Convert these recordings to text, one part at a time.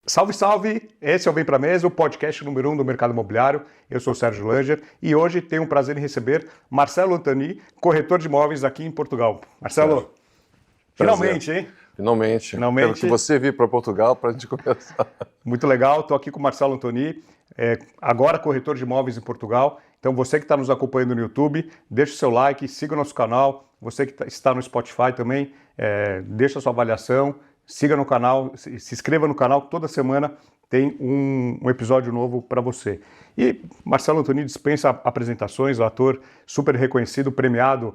Salve, salve! Esse é o Vem Pra Mesa, o podcast número 1 do mercado imobiliário. Eu sou o Sérgio Langer e hoje tenho o prazer em receber Marcelo Antoni, corretor de imóveis aqui em Portugal. Marcelo, Sérgio, finalmente, prazer. hein? Finalmente. Quero que você vir para Portugal para a gente conversar. Muito legal, estou aqui com o Marcelo Antoni, agora corretor de imóveis em Portugal. Então você que está nos acompanhando no YouTube, deixa o seu like, siga o nosso canal. Você que está no Spotify também, deixa a sua avaliação, siga no canal, se inscreva no canal, que toda semana tem um episódio novo para você. E Marcelo Antoni dispensa apresentações, um ator super reconhecido, premiado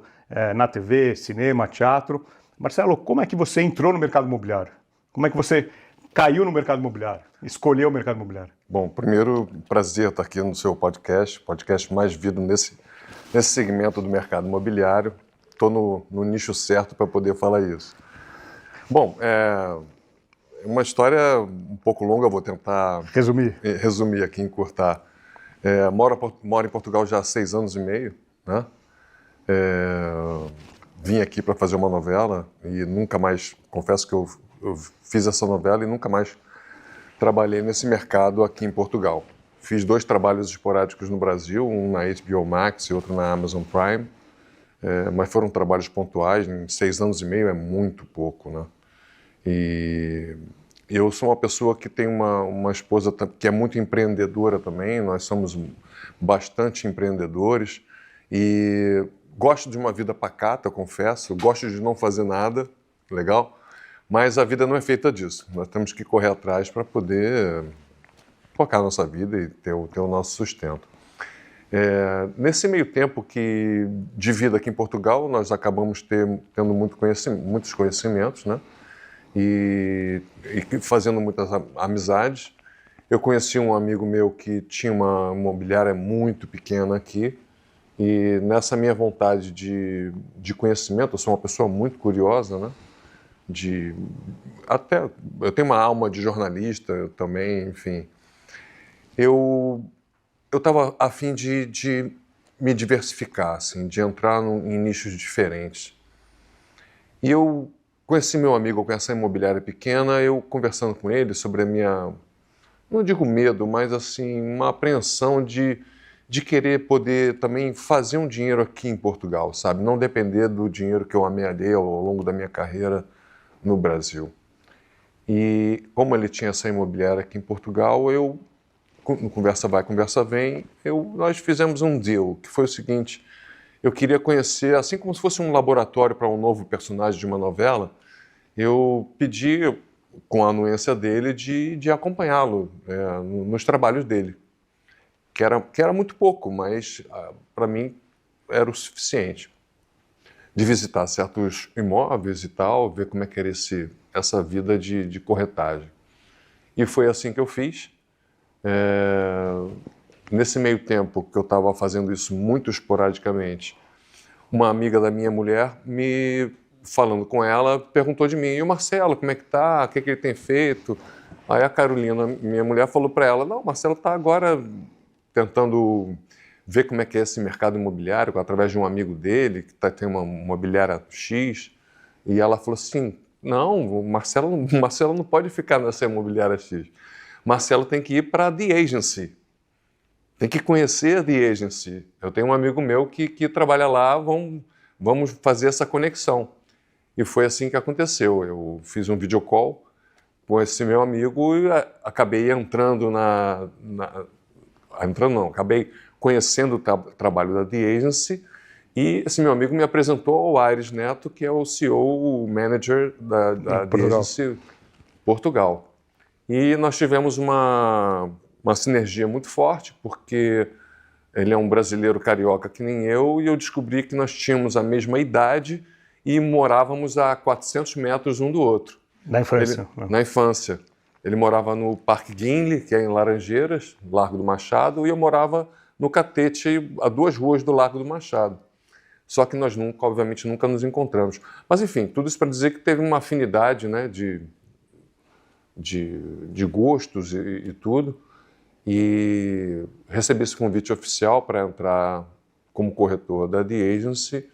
na TV, cinema, teatro. Marcelo, como é que você entrou no mercado imobiliário? Como é que você caiu no mercado imobiliário, escolheu o mercado imobiliário? Bom, primeiro, prazer estar aqui no seu podcast mais visto nesse segmento do mercado imobiliário. Estou no nicho certo para poder falar isso. Bom, é uma história um pouco longa, vou tentar resumir aqui, encurtar. Moro em Portugal já há 6 anos e meio, né? Vim aqui para fazer uma novela e nunca mais, confesso que eu fiz essa novela e nunca mais trabalhei nesse mercado aqui em Portugal. Fiz 2 trabalhos esporádicos no Brasil, um na HBO Max e outro na Amazon Prime, mas foram trabalhos pontuais, em 6 anos e meio é muito pouco, né? E eu sou uma pessoa que tem uma esposa que é muito empreendedora também, nós somos bastante empreendedores e gosto de uma vida pacata, confesso, gosto de não fazer nada, legal? Mas a vida não é feita disso, nós temos que correr atrás para poder focar a nossa vida e ter o nosso sustento. Nesse meio tempo de vida aqui em Portugal, nós acabamos tendo muitos conhecimentos, né? E fazendo muitas amizades. Eu conheci um amigo meu que tinha uma imobiliária muito pequena aqui e nessa minha vontade de conhecimento, eu sou uma pessoa muito curiosa, né? Eu tenho uma alma de jornalista também, enfim. Eu estava a fim de me diversificar, assim, de entrar em nichos diferentes. E eu conheci meu amigo com essa imobiliária pequena, eu conversando com ele sobre a minha, não digo medo, mas assim, uma apreensão de querer poder também fazer um dinheiro aqui em Portugal, sabe? Não depender do dinheiro que eu amealhei ao longo da minha carreira no Brasil. E como ele tinha essa imobiliária aqui em Portugal, no conversa vai, conversa vem, nós fizemos um deal, que foi o seguinte: eu queria conhecer, assim como se fosse um laboratório para um novo personagem de uma novela, eu pedi, com a anuência dele, de acompanhá-lo nos trabalhos dele, que era muito pouco, mas para mim era o suficiente. De visitar certos imóveis e tal, ver como é que era essa vida de corretagem. E foi assim que eu fiz. Nesse meio tempo que eu estava fazendo isso muito esporadicamente, uma amiga da minha mulher, falando com ela, perguntou de mim: e o Marcelo, como é que tá? O que ele tem feito? Aí a Carolina, minha mulher, falou para ela: não, o Marcelo está agora tentando ver como é que é esse mercado imobiliário, através de um amigo dele, que tem uma imobiliária X. E ela falou assim: não, o Marcelo não pode ficar nessa imobiliária X. Marcelo tem que ir para a The Agency. Tem que conhecer a The Agency. Eu tenho um amigo meu que trabalha lá, vamos fazer essa conexão. E foi assim que aconteceu. Eu fiz um video call com esse meu amigo e acabei acabei conhecendo o trabalho da The Agency e esse meu amigo me apresentou ao Aires Neto, que é o CEO, o manager da The Agency Portugal. E nós tivemos uma sinergia muito forte, porque ele é um brasileiro carioca que nem eu, e eu descobri que nós tínhamos a mesma idade e morávamos a 400 metros um do outro. Na infância? Na infância. Ele morava no Parque Guinle, que é em Laranjeiras, Largo do Machado, e eu morava no Catete, a 2 ruas do Largo do Machado. Só que nós obviamente, nunca nos encontramos. Mas, enfim, tudo isso para dizer que teve uma afinidade, né, de gostos e tudo. E recebi esse convite oficial para entrar como corretor da The Agency,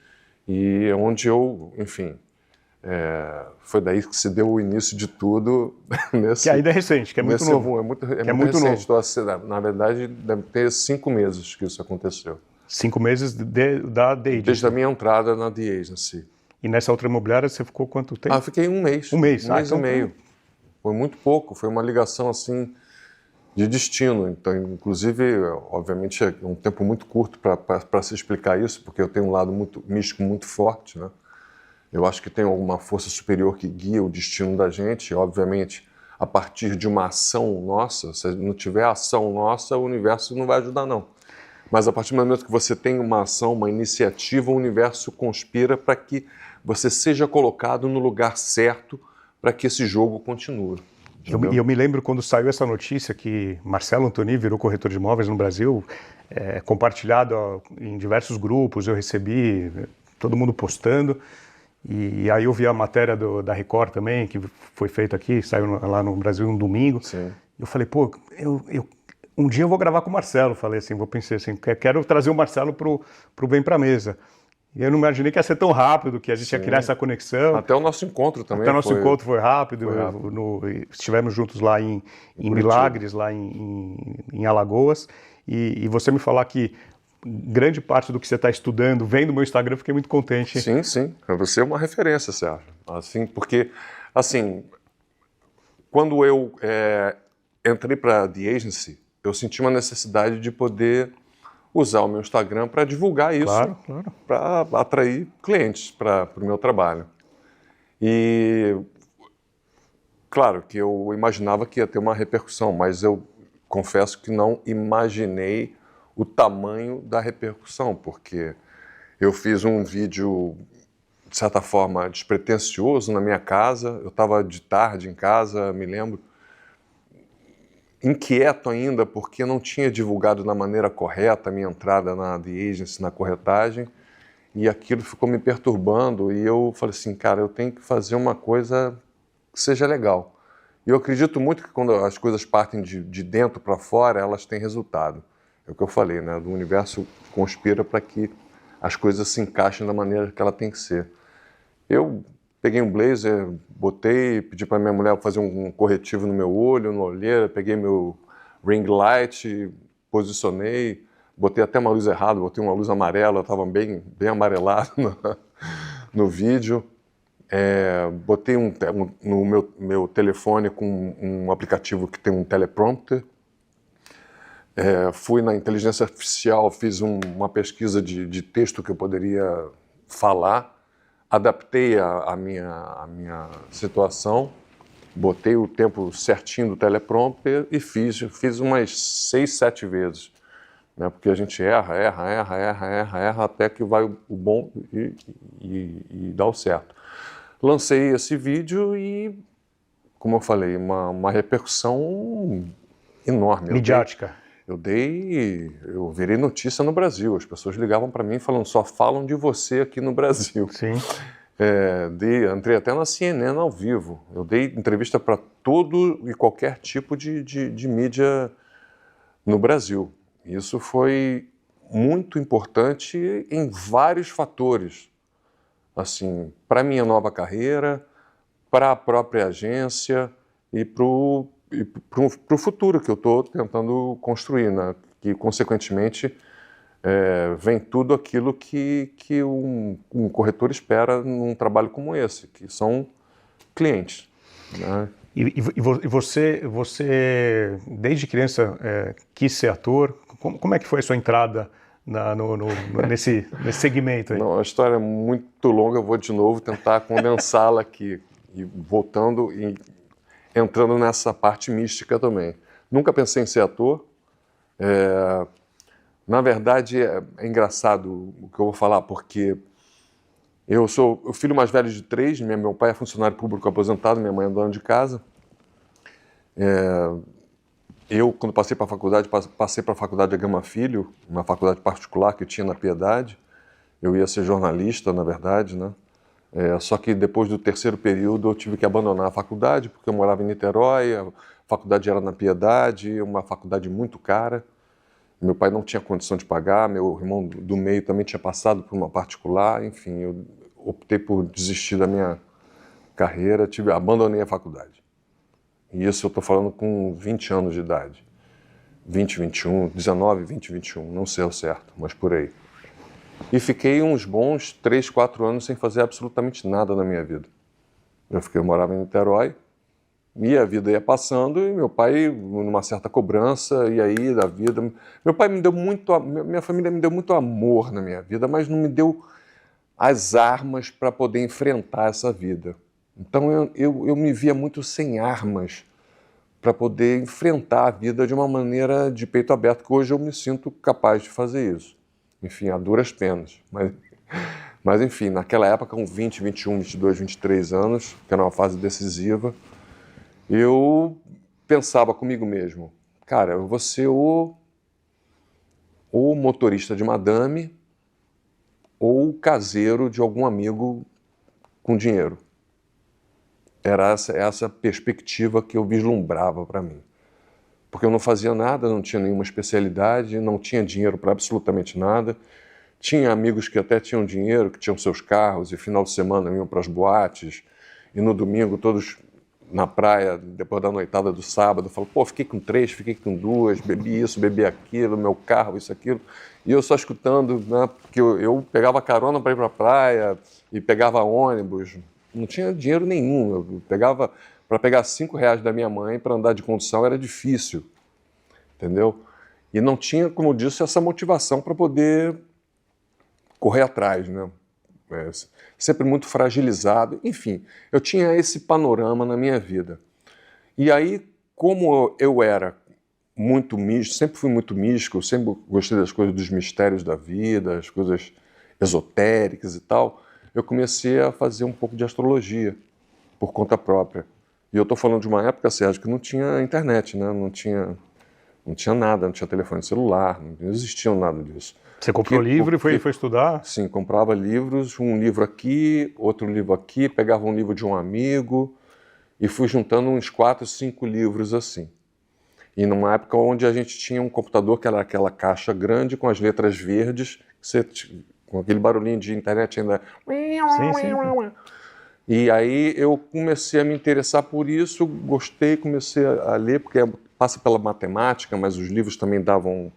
e onde eu, enfim, Foi daí que se deu o início de tudo. Que ainda é recente, que é muito novo. É muito novo. recente. Na verdade, deve ter 5 meses que isso aconteceu. 5 meses da The Agency. Desde a minha entrada na The Agency. E nessa outra imobiliária você ficou quanto tempo? Fiquei 1 mês. 1 mês. Um mês e meio. Foi muito pouco, foi uma ligação assim de destino. Então, inclusive, obviamente, é um tempo muito curto para se explicar isso, porque eu tenho um lado muito místico muito forte, né? Eu acho que tem alguma força superior que guia o destino da gente, e, obviamente, a partir de uma ação nossa. Se não tiver ação nossa, o universo não vai ajudar, não. Mas a partir do momento que você tem uma ação, uma iniciativa, o universo conspira para que você seja colocado no lugar certo para que esse jogo continue. Eu me lembro quando saiu essa notícia que Marcelo Antoni virou corretor de imóveis no Brasil, compartilhado em diversos grupos, eu recebi, todo mundo postando, e aí eu vi a matéria da Record também, que foi feita aqui, saiu lá no Brasil um domingo. Sim. Eu falei, pô, um dia eu vou gravar com o Marcelo, falei assim, pensei assim, quero trazer o Marcelo pro Vem Pra Mesa. E eu não imaginei que ia ser tão rápido, que a gente ia criar essa conexão. Até o nosso encontro também. Até o nosso encontro foi rápido. Estivemos juntos lá em Milagres, lá em Alagoas. E você me falar que grande parte do que você está estudando vem do meu Instagram, eu fiquei muito contente. Sim, sim. Você é uma referência, Sérgio. Assim, porque, assim, quando eu entrei para a The Agency, eu senti uma necessidade de poder usar o meu Instagram para divulgar isso, claro. Para atrair clientes para o meu trabalho. E claro que eu imaginava que ia ter uma repercussão, mas eu confesso que não imaginei o tamanho da repercussão, porque eu fiz um vídeo, de certa forma, despretensioso na minha casa. Eu estava de tarde em casa, me lembro, inquieto ainda, porque não tinha divulgado da maneira correta a minha entrada na The Agency, na corretagem, e aquilo ficou me perturbando, e eu falei assim, cara, eu tenho que fazer uma coisa que seja legal. E eu acredito muito que quando as coisas partem de dentro para fora, elas têm resultado. É o que eu falei, né? O universo conspira para que as coisas se encaixem da maneira que ela tem que ser. Eu peguei um blazer, botei, pedi para minha mulher fazer um corretivo no meu olho, na olheira, peguei meu ring light, posicionei, botei até uma luz errada, botei uma luz amarela, eu estava bem amarelado no vídeo. Botei no meu telefone com um aplicativo que tem um teleprompter. Fui na inteligência artificial, fiz uma pesquisa de texto que eu poderia falar, adaptei a minha situação, botei o tempo certinho do teleprompter e fiz umas 6, 7 vezes, né? Porque a gente erra, até que vai o bom e dá o certo. Lancei esse vídeo e, como eu falei, uma repercussão enorme. Midiática. Eu virei notícia no Brasil. As pessoas ligavam para mim falando, só falam de você aqui no Brasil. Sim. Entrei até na CNN ao vivo. Eu dei entrevista para todo e qualquer tipo de mídia no Brasil. Isso foi muito importante em vários fatores. Assim, para minha nova carreira, para a própria agência e para o futuro que eu estou tentando construir, né? Que, consequentemente, vem tudo aquilo que um corretor espera num trabalho como esse, que são clientes, né? E você, desde criança, quis ser ator? Como é que foi a sua entrada nesse segmento aí? Não, a história é muito longa, eu vou de novo tentar condensá-la aqui, e voltando e entrando nessa parte mística também. Nunca pensei em ser ator. Na verdade, é engraçado o que eu vou falar, porque eu sou o filho mais velho de 3, meu pai é funcionário público aposentado, minha mãe é dona de casa. Eu, quando passei para a faculdade da Gama Filho, uma faculdade particular que tinha na Piedade. Eu ia ser jornalista, na verdade, né? Só que depois do terceiro período eu tive que abandonar a faculdade, porque eu morava em Niterói, a faculdade era na Piedade, uma faculdade muito cara. Meu pai não tinha condição de pagar, meu irmão do meio também tinha passado por uma particular, enfim, eu optei por desistir da minha carreira, abandonei a faculdade. E isso eu estou falando com 20 anos de idade. 20, 21, 19, 20, 21, não sei ao certo, mas por aí. E fiquei uns bons 3, 4 anos sem fazer absolutamente nada na minha vida. Eu morava em Niterói, e a vida ia passando, e meu pai, numa certa cobrança, e aí da vida... Meu pai me deu muito... Minha família me deu muito amor na minha vida, mas não me deu as armas para poder enfrentar essa vida. Então eu me via muito sem armas para poder enfrentar a vida de uma maneira de peito aberto, que hoje eu me sinto capaz de fazer isso. Enfim, a duras penas. Mas enfim, naquela época, com 20, 21, 22, 23 anos, que era uma fase decisiva, eu pensava comigo mesmo, cara, eu vou ser o motorista de madame ou o caseiro de algum amigo com dinheiro. Era essa perspectiva que eu vislumbrava para mim. Porque eu não fazia nada, não tinha nenhuma especialidade, não tinha dinheiro para absolutamente nada. Tinha amigos que até tinham dinheiro, que tinham seus carros, e final de semana iam para as boates, e no domingo todos na praia, depois da noitada do sábado, eu falo, pô, fiquei com 3, fiquei com 2, bebi isso, bebi aquilo, meu carro, isso, aquilo. E eu só escutando, né, porque eu pegava carona para ir para a praia e pegava ônibus. Não tinha dinheiro nenhum. Eu pegava, para pegar R$5 da minha mãe para andar de condução era difícil, entendeu? E não tinha, como eu disse, essa motivação para poder correr atrás, né? Sempre muito fragilizado. Enfim, eu tinha esse panorama na minha vida. E aí, como eu era muito místico, sempre fui muito místico, sempre gostei das coisas, dos mistérios da vida, as coisas esotéricas e tal, eu comecei a fazer um pouco de astrologia por conta própria. E eu estou falando de uma época, Sérgio, que não tinha internet, né? Não tinha nada, não tinha telefone celular, não existia nada disso. Você comprou livro e foi estudar? Sim, comprava livros, um livro aqui, outro livro aqui, pegava um livro de um amigo e fui juntando uns 4, 5 livros assim. E numa época onde a gente tinha um computador que era aquela caixa grande com as letras verdes, com aquele barulhinho de internet ainda... Sim. E aí eu comecei a me interessar por isso, gostei, comecei a ler, porque passa pela matemática, mas os livros também davam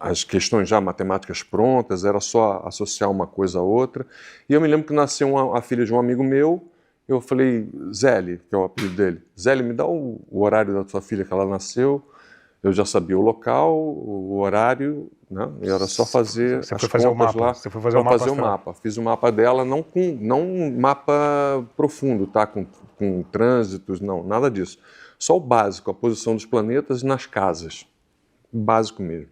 as questões já matemáticas prontas, era só associar uma coisa a outra. E eu me lembro que nasceu a filha de um amigo meu, eu falei, Zélie, que é o apelido dele, Zélie, me dá o horário da tua filha que ela nasceu. Eu já sabia o local, o horário, né? E era só fazer as contas lá. Você foi fazer o mapa. Fiz o mapa dela, não um mapa profundo, tá? Com trânsitos, não, nada disso. Só o básico, a posição dos planetas nas casas. Básico mesmo.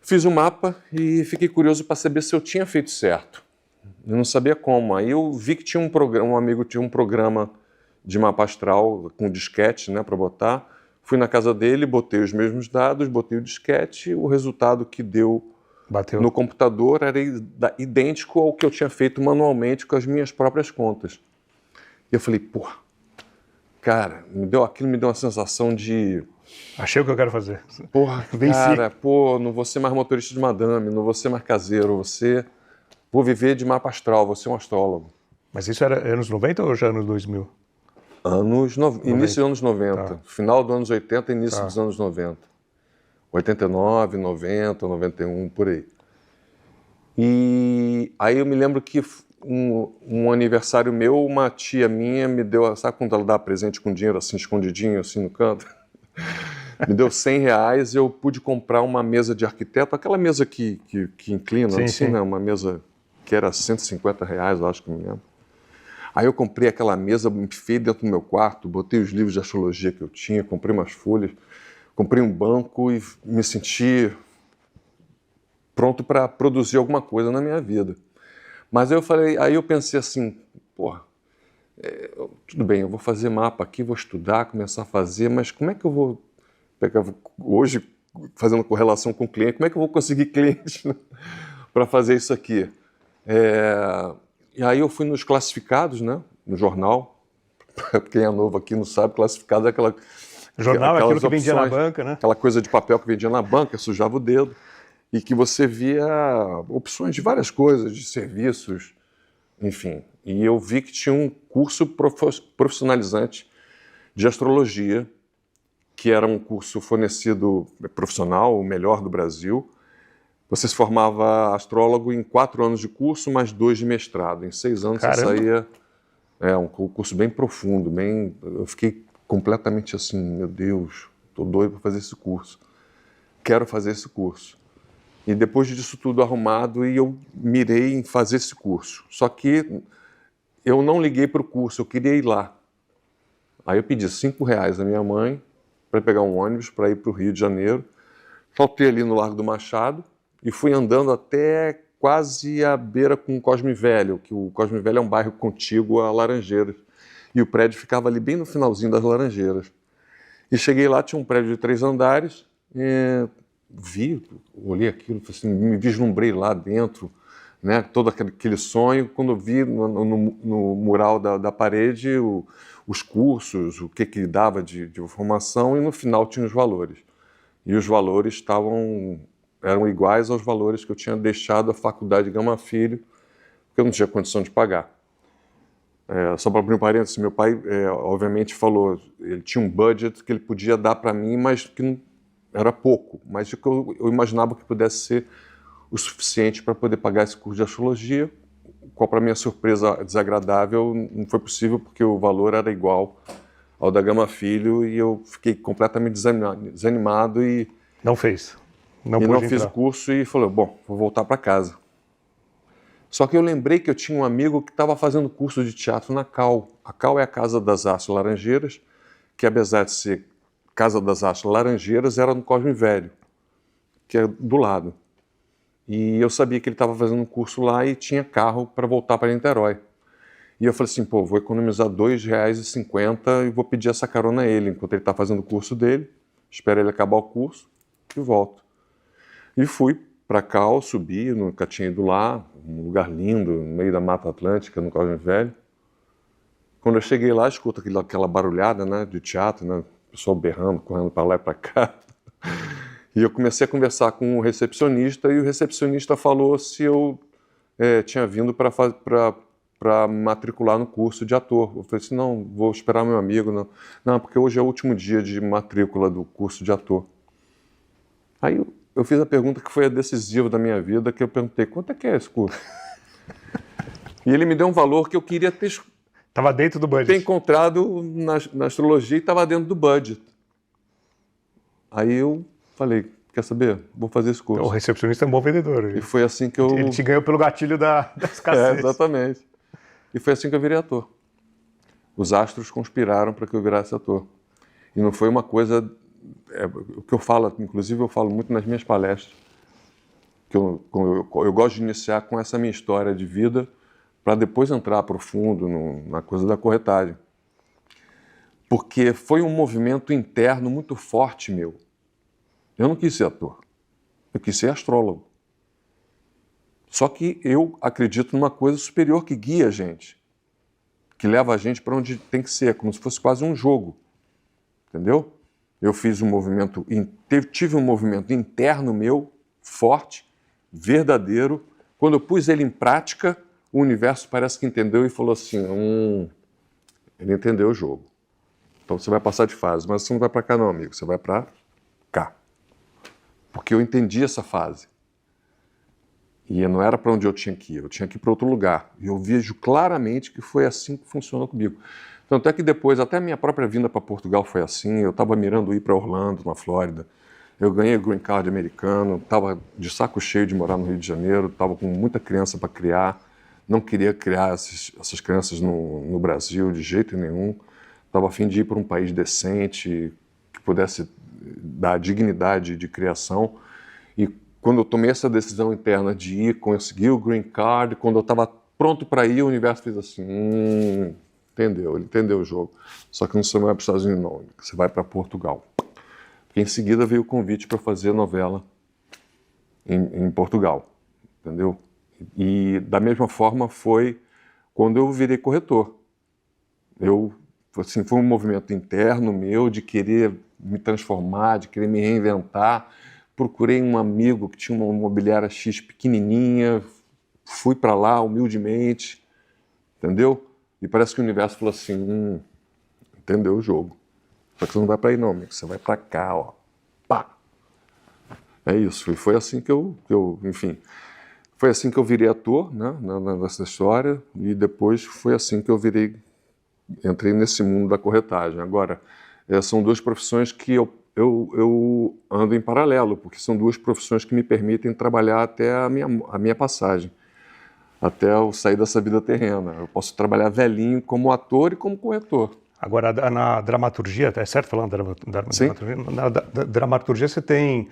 Fiz o mapa e fiquei curioso para saber se eu tinha feito certo. Eu não sabia como. Aí eu vi que tinha um amigo tinha um programa de mapa astral com disquete, né, para botar. Fui na casa dele, botei os mesmos dados, botei o disquete, o resultado que deu no computador era idêntico ao que eu tinha feito manualmente com as minhas próprias contas. E eu falei, pô, cara, aquilo me deu uma sensação de... Achei o que eu quero fazer. Porra, cara, pô, não vou ser mais motorista de madame, não vou ser mais caseiro, vou viver de mapa astral, vou ser um astrólogo. Mas isso era anos 90 ou já anos 2000? Início dos anos 90, Tá. Final dos anos 80, início dos anos 90. 89, 90, 91, por aí. E aí eu me lembro que um aniversário meu, uma tia minha me deu, sabe quando ela dá presente com dinheiro assim, escondidinho, assim no canto? Me deu R$100 e eu pude comprar uma mesa de arquiteto, aquela mesa que inclina, sim, assim, sim. né? Uma mesa que era R$150, eu acho que me lembro. Aí eu comprei aquela mesa, me enfiei dentro do meu quarto, botei os livros de astrologia que eu tinha, comprei umas folhas, comprei um banco e me senti pronto para produzir alguma coisa na minha vida. Mas aí eu pensei assim, porra, tudo bem, eu vou fazer mapa aqui, vou estudar, começar a fazer, mas como é que eu vou pegar, hoje, fazendo correlação com o cliente, como é que eu vou conseguir clientes para fazer isso aqui? E aí eu fui nos classificados, né, no jornal. Quem é novo aqui não sabe, classificado é jornal é aquilo que vendia na banca, né? Aquela coisa de papel que vendia na banca, sujava o dedo, e que você via opções de várias coisas, de serviços, enfim. E eu vi que tinha um curso profissionalizante de astrologia, que era um curso fornecido profissional, o melhor do Brasil. Você se formava astrólogo em 4 anos de curso, mais 2 de mestrado. Em 6 anos Caramba. você saía... É um curso bem profundo, bem... Eu fiquei completamente assim, meu Deus, estou doido para fazer esse curso. Quero fazer esse curso. E depois disso tudo arrumado, eu mirei em fazer esse curso. Só que eu não liguei para o curso, eu queria ir lá. Aí eu pedi R$5 à minha mãe para pegar um ônibus para ir para o Rio de Janeiro. Faltei ali no Largo do Machado e fui andando até quase à beira com o Cosme Velho, que o Cosme Velho é um bairro contíguo a Laranjeiras. E o prédio ficava ali bem no finalzinho das Laranjeiras. E cheguei lá, tinha um prédio de 3 andares, olhei aquilo, assim, me vislumbrei lá dentro, né, todo aquele sonho. Quando eu vi no mural da parede os cursos, o que dava de formação, e no final tinha os valores. E os valores eram iguais aos valores que eu tinha deixado a faculdade Gama Filho, porque eu não tinha condição de pagar. Só para abrir um parênteses, meu pai, obviamente, falou, ele tinha um budget que ele podia dar para mim, mas que não, era pouco, mas que eu imaginava que pudesse ser o suficiente para poder pagar esse curso de astrologia, qual, para minha surpresa desagradável, não foi possível, porque o valor era igual ao da Gama Filho, e eu fiquei completamente desanimado e Não fez. Não fiz o curso e falei, bom, vou voltar para casa. Só que eu lembrei que eu tinha um amigo que estava fazendo curso de teatro na CAL. A CAL é a Casa das Artes Laranjeiras, que apesar de ser Casa das Artes Laranjeiras, era no Cosme Velho, que é do lado. E eu sabia que ele estava fazendo um curso lá e tinha carro para voltar para Niterói. E eu falei assim, pô, vou economizar R$2,50 e vou pedir essa carona a ele, enquanto ele está fazendo o curso dele, espero ele acabar o curso e volto. E fui para Cal, subi, nunca tinha ido lá, um lugar lindo, no meio da Mata Atlântica, no Cosme Velho. Quando eu cheguei lá, escuto aquela barulhada, né, de teatro, né, o pessoal berrando, correndo para lá e para cá. E eu comecei a conversar com o recepcionista, e o recepcionista falou se eu tinha vindo para matricular no curso de ator. Eu falei assim, não, vou esperar meu amigo. Não, porque hoje é o último dia de matrícula do curso de ator. Aí eu fiz a pergunta que foi a decisiva da minha vida, que eu perguntei, quanto é que é esse curso? E ele me deu um valor que eu queria ter Estava dentro do budget. encontrado na astrologia, e estava dentro do budget. Aí eu falei, quer saber? Vou fazer esse curso. O recepcionista é um bom vendedor. E foi assim que eu... Ele te ganhou pelo gatilho da escassez. Exatamente. E foi assim que eu virei ator. Os astros conspiraram para que eu virasse ator. E não foi uma coisa... o que eu falo, inclusive eu falo muito nas minhas palestras, que eu gosto de iniciar com essa minha história de vida, para depois entrar profundo na coisa da corretagem. Porque foi um movimento interno muito forte meu. Eu não quis ser ator, eu quis ser astrólogo. Só que eu acredito numa coisa superior que guia a gente, que leva a gente para onde tem que ser, como se fosse quase um jogo. Entendeu? Eu fiz um movimento, tive um movimento interno meu, forte, verdadeiro. Quando eu pus ele em prática, o universo parece que entendeu e falou assim, ele entendeu o jogo. Então você vai passar de fase, mas você não vai para cá não, amigo, você vai para cá. Porque eu entendi essa fase. E não era para onde eu tinha que ir para outro lugar. E eu vejo claramente que foi assim que funcionou comigo. Tanto é que depois, até a minha própria vinda para Portugal foi assim, eu estava mirando ir para Orlando, na Flórida. Eu ganhei o Green Card americano, estava de saco cheio de morar no Rio de Janeiro, estava com muita criança para criar, não queria criar essas crianças no Brasil de jeito nenhum. Estava a fim de ir para um país decente, que pudesse dar dignidade de criação. E quando eu tomei essa decisão interna de ir, conseguir o Green Card, quando eu estava pronto para ir, o universo fez assim, entendeu, ele entendeu o jogo. Só que você não vai para os Estados Unidos não, você vai para Portugal. E em seguida veio o convite para fazer novela em Portugal, entendeu? E da mesma forma foi quando eu virei corretor. Foi um movimento interno meu de querer me transformar, de querer me reinventar. Procurei um amigo que tinha uma imobiliária X pequenininha, fui para lá humildemente entendeu? E parece que o universo falou assim, entendeu o jogo. Só que você não vai para aí não, amigo, você vai para cá, ó. Pá! É isso, e foi assim que enfim, foi assim que eu virei ator, né, nessa história, e depois foi assim que eu entrei nesse mundo da corretagem. Agora, são duas profissões que eu ando em paralelo, porque são duas profissões que me permitem trabalhar até a minha passagem, até eu sair dessa vida terrena. Eu posso trabalhar velhinho como ator e como corretor. Agora, na dramaturgia, é certo falando dramaturgia? Na dramaturgia você tem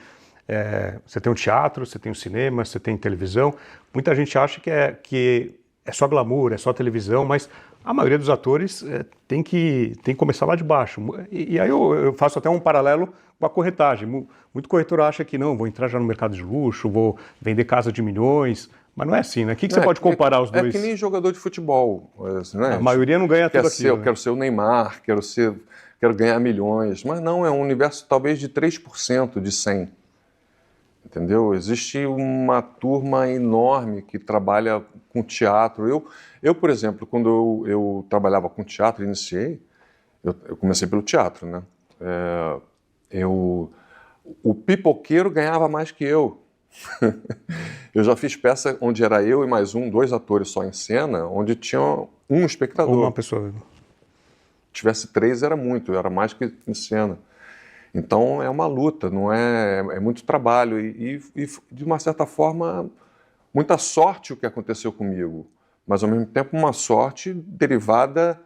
o teatro, você tem o cinema, você tem televisão. Muita gente acha que é só glamour, é só televisão, mas a maioria dos atores tem que começar lá de baixo. E aí eu faço até um paralelo com a corretagem. Muito corretor acha que não, vou entrar já no mercado de luxo, vou vender casa de milhões, mas não é assim, né? O que você pode comparar os dois? É que nem jogador de futebol, né? A maioria não ganha tudo aquilo. Eu quero ser o Neymar, quero ganhar milhões, mas não, é um universo talvez de 3% de 100. Entendeu? Existe uma turma enorme que trabalha com teatro. Eu por exemplo, quando eu trabalhava com teatro, iniciei, eu comecei pelo teatro, né? O pipoqueiro ganhava mais que eu. Eu já fiz peça onde era eu e mais dois atores só em cena, onde tinha um espectador. Uma pessoa. Se tivesse 3 era muito, era mais que em cena. Então é uma luta, não é muito trabalho e de uma certa forma muita sorte o que aconteceu comigo, mas ao mesmo tempo uma sorte derivada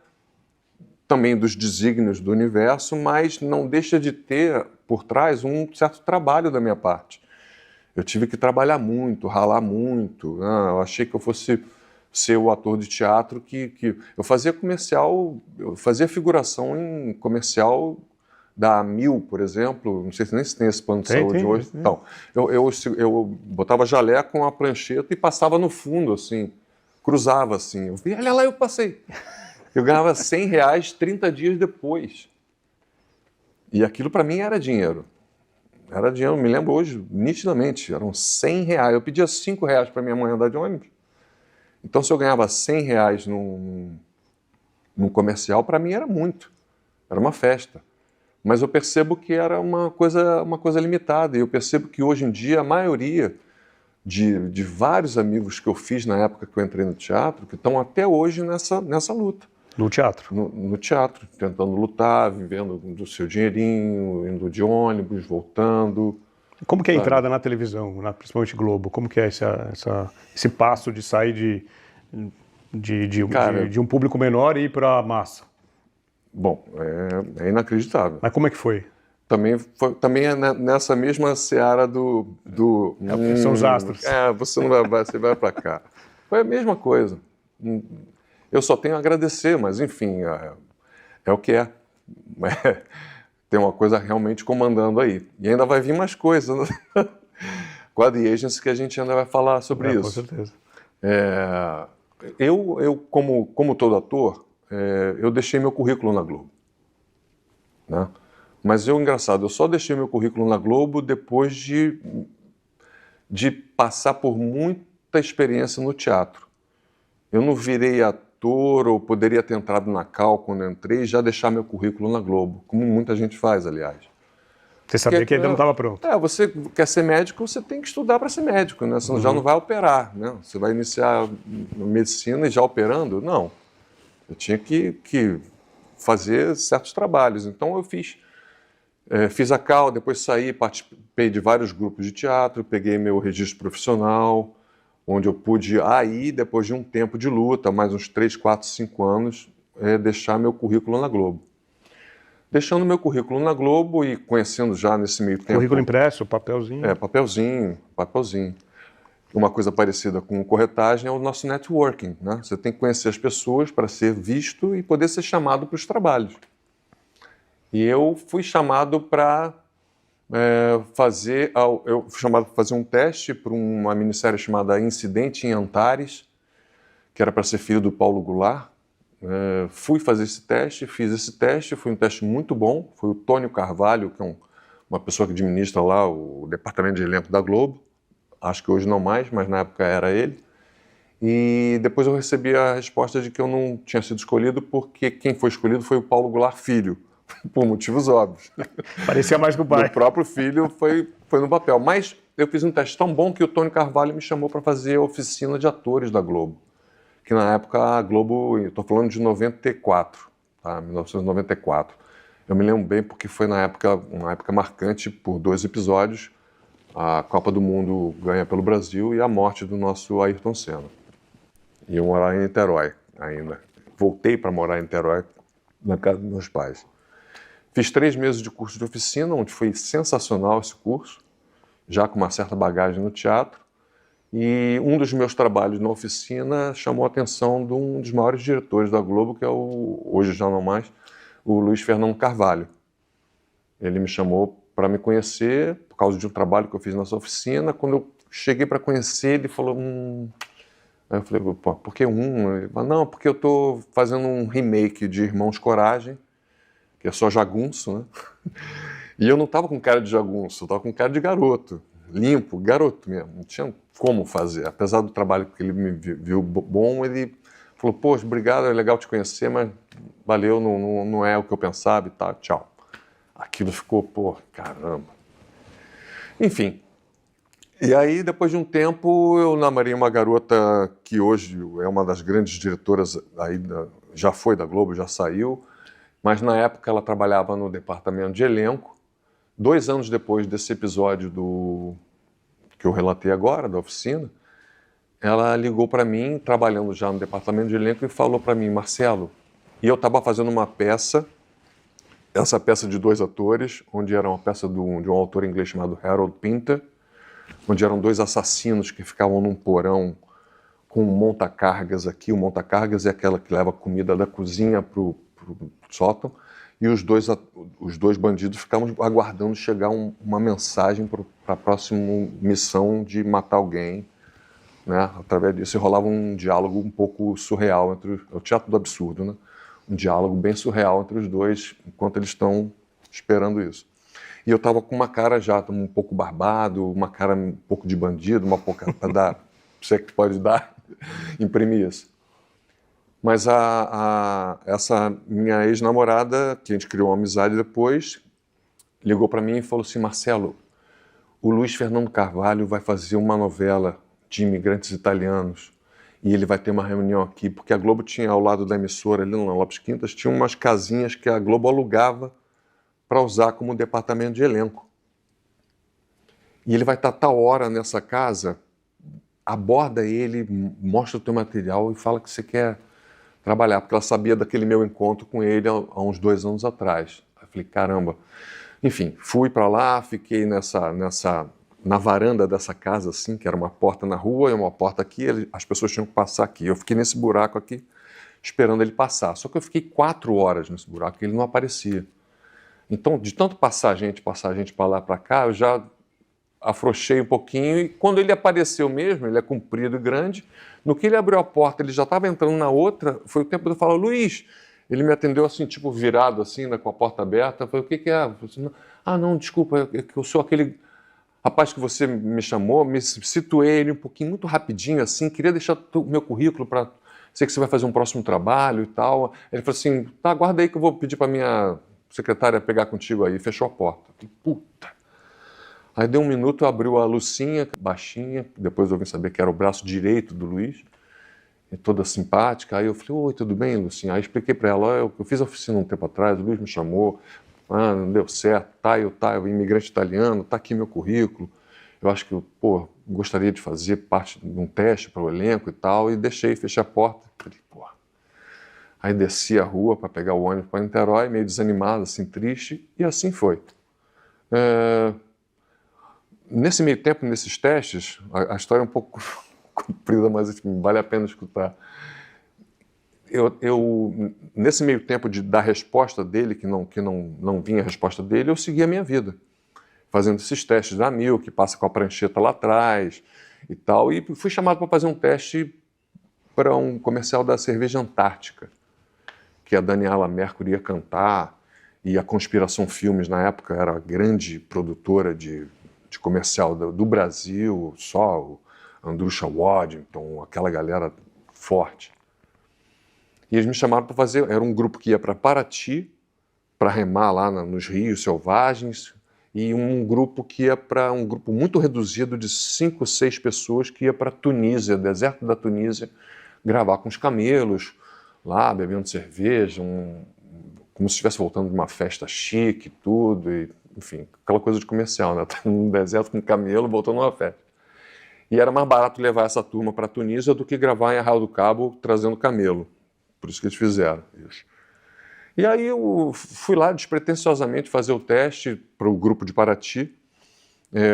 também dos desígnios do universo, mas não deixa de ter por trás um certo trabalho da minha parte. Eu tive que trabalhar muito, ralar muito, né? Eu achei que eu fosse ser o ator de teatro que eu fazia comercial, eu fazia figuração em comercial da Mil, por exemplo, não sei se tem esse plano de saúde hoje. Então, eu botava jaleco com a prancheta e passava no fundo, assim, cruzava assim. Eu vi, olha lá, eu passei. Eu ganhava R$100 30 dias depois. E aquilo para mim era dinheiro. Era dinheiro, me lembro hoje, nitidamente, eram R$100. Eu pedia R$5 para minha mãe andar de ônibus. Então, se eu ganhava R$100 num comercial, para mim era muito. Era uma festa. Mas eu percebo que era uma coisa limitada. E eu percebo que hoje em dia a maioria de vários amigos que eu fiz na época que eu entrei no teatro, que estão até hoje nessa luta. No teatro? No teatro, tentando lutar, vivendo do seu dinheirinho, indo de ônibus, voltando. Como que é a entrada na televisão, principalmente Globo? Como que é esse passo de sair de um público menor e ir para a massa? Bom, é inacreditável. Mas como é que foi? Também é nessa mesma seara são os astros. Você não você vai para cá. Foi a mesma coisa. Eu só tenho a agradecer, mas enfim, é o que é. Tem uma coisa realmente comandando aí. E ainda vai vir mais coisas, né? Com a The Agency que a gente ainda vai falar sobre isso. Com certeza. Eu como todo ator, eu deixei meu currículo na Globo, né? Mas engraçado, eu só deixei meu currículo na Globo depois de passar por muita experiência no teatro. Eu não virei ator ou poderia ter entrado na Cal quando eu entrei e já deixar meu currículo na Globo, como muita gente faz, aliás. Você sabia que ainda não estava pronto. Você quer ser médico, você tem que estudar para ser médico, né? Você já não vai operar, né? Você vai iniciar medicina e já operando? Não. Eu tinha que fazer certos trabalhos. Então eu fiz a Cal, depois saí, participei de vários grupos de teatro, peguei meu registro profissional, onde eu pude, aí, depois de um tempo de luta, mais uns 3, 4, 5 anos, deixar meu currículo na Globo. Deixando meu currículo na Globo e conhecendo já nesse meio tempo... Currículo impresso, papelzinho? Papelzinho. Uma coisa parecida com corretagem é o nosso networking, né? Você tem que conhecer as pessoas para ser visto e poder ser chamado para os trabalhos. E eu fui chamado para fazer um teste para uma minissérie chamada Incidente em Antares, que era para ser filho do Paulo Goulart. Fui fazer esse teste, fiz esse teste, foi um teste muito bom. Foi o Tônio Carvalho, que é uma pessoa que administra lá o departamento de elenco da Globo. Acho que hoje não mais, mas na época era ele. E depois eu recebi a resposta de que eu não tinha sido escolhido porque quem foi escolhido foi o Paulo Goulart Filho, por motivos óbvios. Parecia mais com o pai. O próprio filho foi no papel. Mas eu fiz um teste tão bom que o Tony Carvalho me chamou para fazer a oficina de atores da Globo. Que na época a Globo, eu estou falando de 94, tá? 1994. Eu me lembro bem porque foi uma época marcante por 2 episódios. A Copa do Mundo ganha pelo Brasil e a morte do nosso Ayrton Senna. E eu morava em Niterói ainda. Voltei para morar em Niterói na casa dos meus pais. Fiz 3 meses de curso de oficina, onde foi sensacional esse curso, já com uma certa bagagem no teatro. E um dos meus trabalhos na oficina chamou a atenção de um dos maiores diretores da Globo, que é hoje já não mais, o Luiz Fernando Carvalho. Ele me chamou para me conhecer, por causa de um trabalho que eu fiz nessa oficina. Quando eu cheguei para conhecer, ele falou... Aí eu falei, pô, por que um? Ele falou, não, porque eu estou fazendo um remake de Irmãos Coragem, que é só jagunço, né? E eu não estava com cara de jagunço, eu estava com cara de garoto, limpo, garoto mesmo. Não tinha como fazer. Apesar do trabalho que ele me viu bom, ele falou, poxa, obrigado, é legal te conhecer, mas valeu, não é o que eu pensava e tal, tchau. Aquilo ficou, pô, caramba. Enfim. E aí, depois de um tempo, eu namorei uma garota que hoje é uma das grandes diretoras, aí já foi da Globo, já saiu, mas na época ela trabalhava no departamento de elenco. 2 anos depois desse episódio que eu relatei agora, da oficina, ela ligou para mim, trabalhando já no departamento de elenco, e falou para mim, Marcelo, e eu estava fazendo uma peça, essa peça de 2 atores, onde era uma peça de um autor inglês chamado Harold Pinter, onde eram 2 assassinos que ficavam num porão com um monta-cargas aqui. O monta-cargas é aquela que leva comida da cozinha para o sótão, e os dois bandidos ficavam aguardando chegar uma mensagem para a próxima missão de matar alguém, né? Através disso rolava um diálogo um pouco surreal entre o teatro do absurdo, né? Um diálogo bem surreal entre os dois enquanto eles estão esperando isso. E eu estava com uma cara já um pouco barbado, uma cara um pouco de bandido, uma pouca para dar, você que pode dar, imprimir isso. Mas essa minha ex-namorada, que a gente criou uma amizade depois, ligou para mim e falou assim, Marcelo, o Luiz Fernando Carvalho vai fazer uma novela de imigrantes italianos e ele vai ter uma reunião aqui, porque a Globo tinha ao lado da emissora, ali no Lopes Quintas, tinha umas casinhas que a Globo alugava para usar como departamento de elenco. E ele vai estar tal hora nessa casa, aborda ele, mostra o teu material e fala que você quer trabalhar, porque ela sabia daquele meu encontro com ele há uns 2 anos atrás. Eu falei, caramba. Enfim, fui para lá, fiquei na varanda dessa casa, assim, que era uma porta na rua e uma porta aqui, as pessoas tinham que passar aqui. Eu fiquei nesse buraco aqui, esperando ele passar. Só que eu fiquei 4 horas nesse buraco e ele não aparecia. Então, de tanto passar gente para lá, para cá, eu já afrouxei um pouquinho e quando ele apareceu mesmo, ele é comprido e grande, no que ele abriu a porta, ele já estava entrando na outra, foi o tempo de eu falar, Luiz, ele me atendeu assim, tipo virado assim, né, com a porta aberta, eu falei, o que que é? Eu falei assim, não, desculpa, eu sou aquele rapaz que você me chamou, me situei ele um pouquinho, muito rapidinho assim, queria deixar o meu currículo para, sei que você vai fazer um próximo trabalho e tal. Ele falou assim, tá, aguarda aí que eu vou pedir para minha secretária pegar contigo aí, fechou a porta. Eu falei, puta. Aí deu 1 minuto, abriu a Lucinha, baixinha, depois eu vim saber que era o braço direito do Luiz, toda simpática. Aí eu falei, oi, tudo bem, Lucinha? Aí expliquei para ela, eu fiz a oficina um tempo atrás, o Luiz me chamou, não deu certo, eu imigrante italiano, tá aqui meu currículo, eu acho que eu, gostaria de fazer parte de um teste para o elenco e tal, e deixei, fechei a porta, falei, Aí desci a rua para pegar o ônibus para Niterói, meio desanimado, assim, triste, e assim foi. Nesse meio tempo, nesses testes, a história é um pouco comprida, mas enfim, vale a pena escutar. Nesse meio tempo da resposta dele, que não vinha a resposta dele, eu segui a minha vida, fazendo esses testes da Mil, que passa com a prancheta lá atrás e tal, e fui chamado para fazer um teste para um comercial da cerveja Antártica, que a Daniela Mercury ia cantar, e a Conspiração Filmes, na época, era a grande produtora de comercial do Brasil, só Andrusha Waddington, aquela galera forte. E eles me chamaram para fazer, era um grupo que ia para Paraty, para remar lá nos rios selvagens, e um grupo que ia para um grupo muito reduzido de 5 ou 6 pessoas que ia para Tunísia, deserto da Tunísia, gravar com os camelos, lá bebendo cerveja, como se estivesse voltando de uma festa chique, tudo, e, enfim, aquela coisa de comercial, né? Tá num deserto com camelo voltando numa festa. E era mais barato levar essa turma para a Tunísia do que gravar em Arraial do Cabo trazendo camelo. Por isso que eles fizeram isso. E aí eu fui lá despretensiosamente fazer o teste para o grupo de Paraty.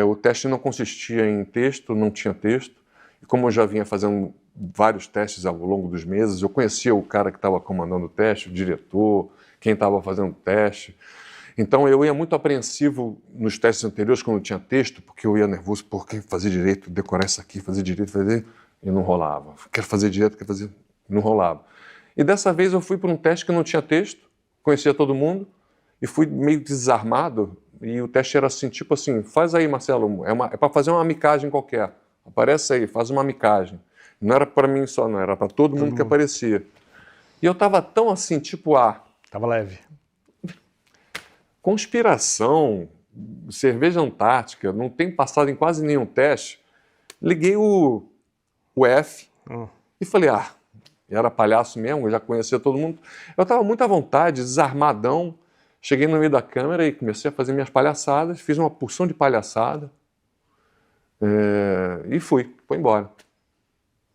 O teste não consistia em texto, não tinha texto. E como eu já vinha fazendo vários testes ao longo dos meses, eu conhecia o cara que estava comandando o teste, o diretor, quem estava fazendo o teste. Então eu ia muito apreensivo nos testes anteriores quando tinha texto, porque eu ia nervoso, porque fazer direito, decorar isso aqui, fazer direito, fazer... E não rolava. Quero fazer direito, quero fazer... Não rolava. E dessa vez eu fui para um teste que não tinha texto, conhecia todo mundo, e fui meio desarmado, e o teste era assim, tipo assim, faz aí, Marcelo, é para fazer uma micagem qualquer. Aparece aí, faz uma micagem. Não era para mim só, não, era para todo mundo que aparecia. E eu estava tão assim, tipo, Tava leve. Conspiração, cerveja Antártica, não tem passado em quase nenhum teste. Liguei o F e falei, era palhaço mesmo, eu já conhecia todo mundo. Eu estava muito à vontade, desarmadão. Cheguei no meio da câmera e comecei a fazer minhas palhaçadas, fiz uma porção de palhaçada e fui embora.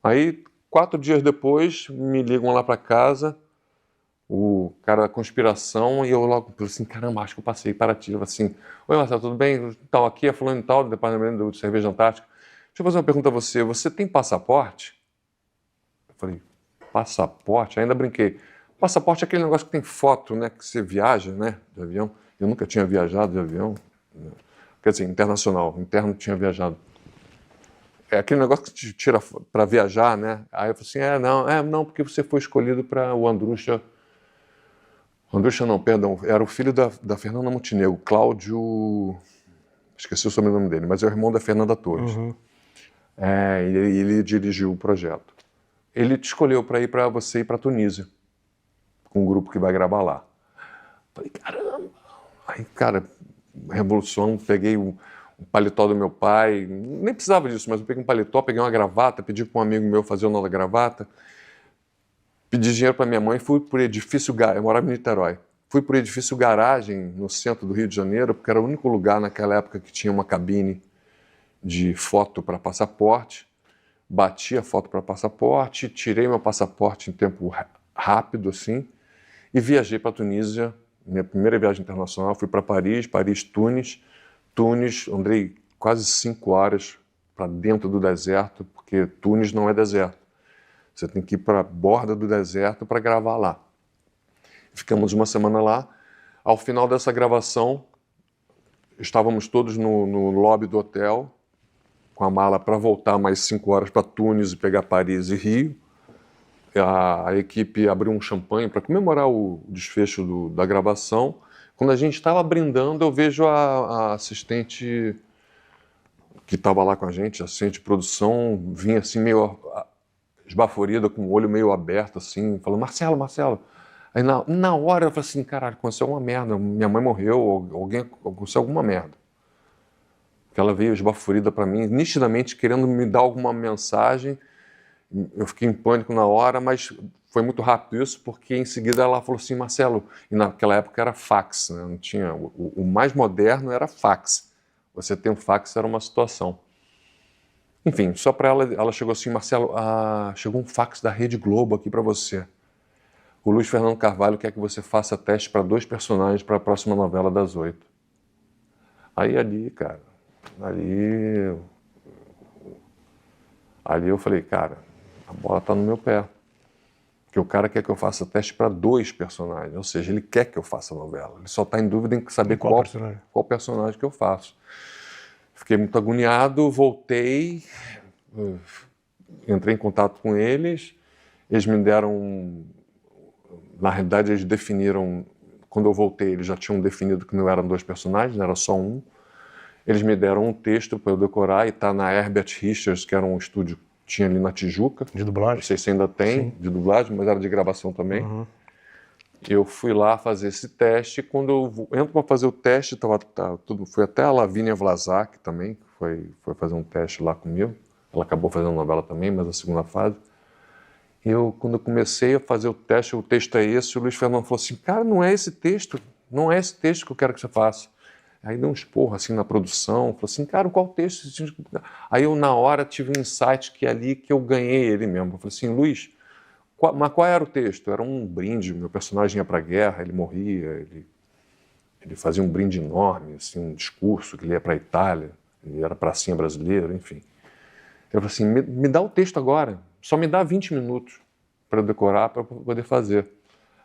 Aí, 4 dias depois, me ligam lá para casa, o cara da conspiração, e eu logo falei assim, caramba, acho que eu passei para ti. Eu falei assim, oi Marcelo, tudo bem? Tal, aqui é fulano e tal, do departamento de cerveja Antártica. Deixa eu fazer uma pergunta a você, você tem passaporte? Eu falei, passaporte? Ainda brinquei. Passaporte é aquele negócio que tem foto, né, que você viaja, né, de avião. Eu nunca tinha viajado de avião, quer dizer, internacional, interno tinha viajado. É aquele negócio que te tira para viajar, né? Aí eu falei assim, não, porque você foi escolhido para o Andrusha. Andrusha não, perdão, era o filho da Fernanda Montenegro, Cláudio, esqueci o sobrenome dele, mas é o irmão da Fernanda Torres. Ele dirigiu o projeto. Ele te escolheu para você ir para a Tunísia, com um grupo que vai gravar lá. Falei, caramba! Aí, cara, revolução, peguei um paletó do meu pai, nem precisava disso, mas eu peguei um paletó, peguei uma gravata, pedi para um amigo meu fazer o nó da gravata, pedi dinheiro para minha mãe, fui por edifício, eu morava em Niterói, fui por edifício garagem no centro do Rio de Janeiro, porque era o único lugar naquela época que tinha uma cabine de foto para passaporte, bati a foto para passaporte, tirei meu passaporte em tempo rápido, assim, e viajei para a Tunísia. Minha primeira viagem internacional, fui para Paris, Tunis, andei quase 5 horas para dentro do deserto, porque Tunis não é deserto. Você tem que ir para a borda do deserto para gravar lá. Ficamos uma semana lá. Ao final dessa gravação, estávamos todos no lobby do hotel, com a mala para voltar mais 5 horas para Tunis e pegar Paris e Rio. A equipe abriu um champanhe para comemorar o desfecho da gravação. Quando a gente estava brindando, eu vejo a assistente que estava lá com a gente, assistente de produção, vinha assim meio esbaforida, com o olho meio aberto, assim, falando, Marcelo. Aí na hora eu falei assim, caralho, aconteceu alguma merda, minha mãe morreu, aconteceu alguma merda. Que ela veio esbaforida para mim, nitidamente querendo me dar alguma mensagem. Eu fiquei em pânico na hora, mas foi muito rápido isso, porque em seguida ela falou assim, Marcelo, e naquela época era fax, né? Não tinha, o mais moderno era fax. Você ter um fax era uma situação. Enfim, só para ela chegou assim, Marcelo, chegou um fax da Rede Globo aqui para você. O Luiz Fernando Carvalho quer que você faça teste para 2 personagens para a próxima novela das 8. Aí ali eu falei, cara, a bola está no meu pé. Porque o cara quer que eu faça teste para 2 personagens, ou seja, ele quer que eu faça a novela. Ele só está em dúvida em saber qual personagem que eu faço. Fiquei muito agoniado, voltei, entrei em contato com eles, eles me deram, na realidade eles definiram, quando eu voltei eles já tinham definido que não eram 2 personagens, era só um. Eles me deram um texto para eu decorar e está na Herbert Richards, que era um estúdio que tinha ali na Tijuca. De dublagem? Não sei se ainda tem, de dublagem, mas era de gravação também. Uhum. Eu fui lá fazer esse teste. Quando eu entro para fazer o teste, fui até a Lavínia Vlasak também, que foi fazer um teste lá comigo. Ela acabou fazendo novela também, mas a segunda fase. Quando eu comecei a fazer o texto é esse, o Luiz Fernando falou assim, cara, não é esse texto que eu quero que você faça. Aí deu um esporro assim na produção, falou assim, cara, qual texto? Aí eu na hora tive um insight que é ali que eu ganhei ele mesmo. Eu falei assim, Luiz, mas qual era o texto? Era um brinde, meu personagem ia para a guerra, ele morria, ele fazia um brinde enorme, assim, um discurso que ele ia para a Itália, ele era pracinha brasileiro, enfim. Eu falei assim, me dá o texto agora, só me dá 20 minutos para eu decorar, para poder fazer.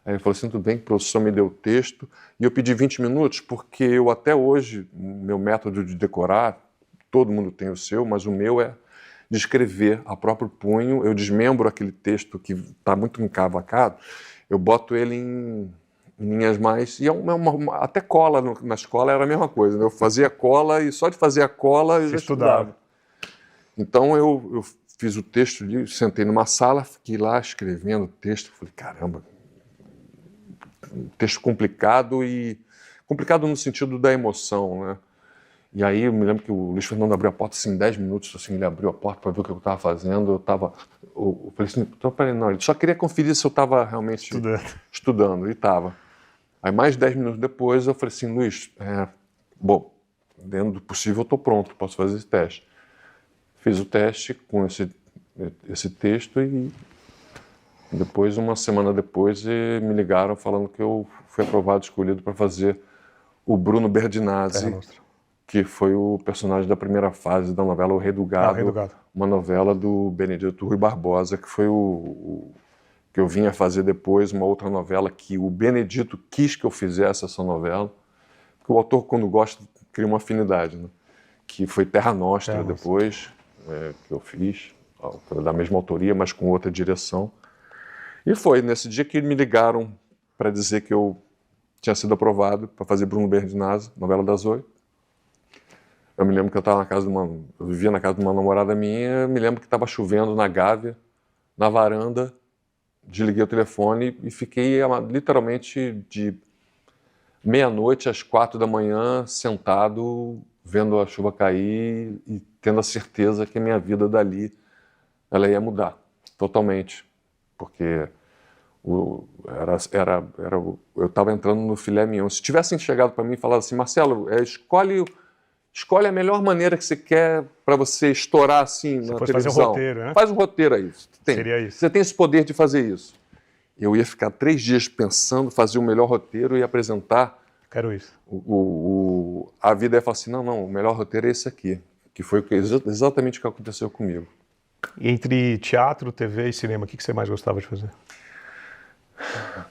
Aí ele falou assim, tudo bem, o professor me deu o texto, e eu pedi 20 minutos porque eu até hoje, meu método de decorar, todo mundo tem o seu, mas o meu é de escrever a próprio punho, eu desmembro aquele texto que está muito encavacado, eu boto ele em linhas mais... E até cola na escola era a mesma coisa, né? Eu fazia cola e só de fazer a cola eu já estudava. Então eu fiz o texto, sentei numa sala, fiquei lá escrevendo o texto, falei, caramba, um texto complicado no sentido da emoção, né? E aí eu me lembro que o Luiz Fernando abriu a porta assim, em 10 minutos, assim, ele abriu a porta para ver o que eu estava fazendo, eu falei assim, peraí, não, ele só queria conferir se eu estava realmente estudando, e estava. Aí mais 10 minutos depois eu falei assim, Luiz, bom, dentro do possível eu estou pronto, posso fazer esse teste. Fiz o teste com esse texto e depois, uma semana depois, me ligaram falando que eu fui aprovado, escolhido para fazer o Bruno Berdinazzi, que foi o personagem da primeira fase da novela O Rei do Gado, uma novela do Benedito Rui Barbosa, que foi que eu vinha fazer depois, uma outra novela que o Benedito quis que eu fizesse essa novela, porque o autor, quando gosta, cria uma afinidade, né? Que foi Terra Nostra depois, que eu fiz, da mesma autoria, mas com outra direção. E foi nesse dia que me ligaram para dizer que eu tinha sido aprovado para fazer Bruno Berdinazzi, novela das 8. Eu me lembro que eu vivia na casa de uma namorada minha, me lembro que estava chovendo na Gávea, na varanda, desliguei o telefone e fiquei literalmente de meia-noite às 4 da manhã sentado, vendo a chuva cair e tendo a certeza que a minha vida dali ela ia mudar totalmente, porque eu estava entrando no filé mignon. Se tivessem chegado para mim e falado assim, Marcelo, escolhe a melhor maneira que você quer para você estourar assim na televisão. Fazer um roteiro, né? Faz um roteiro aí. Seria isso. Você tem esse poder de fazer isso. Eu ia ficar 3 dias pensando, fazer o melhor roteiro e apresentar. Quero isso. A vida ia falar assim, não, o melhor roteiro é esse aqui. Que foi exatamente o que aconteceu comigo. E entre teatro, TV e cinema, o que você mais gostava de fazer?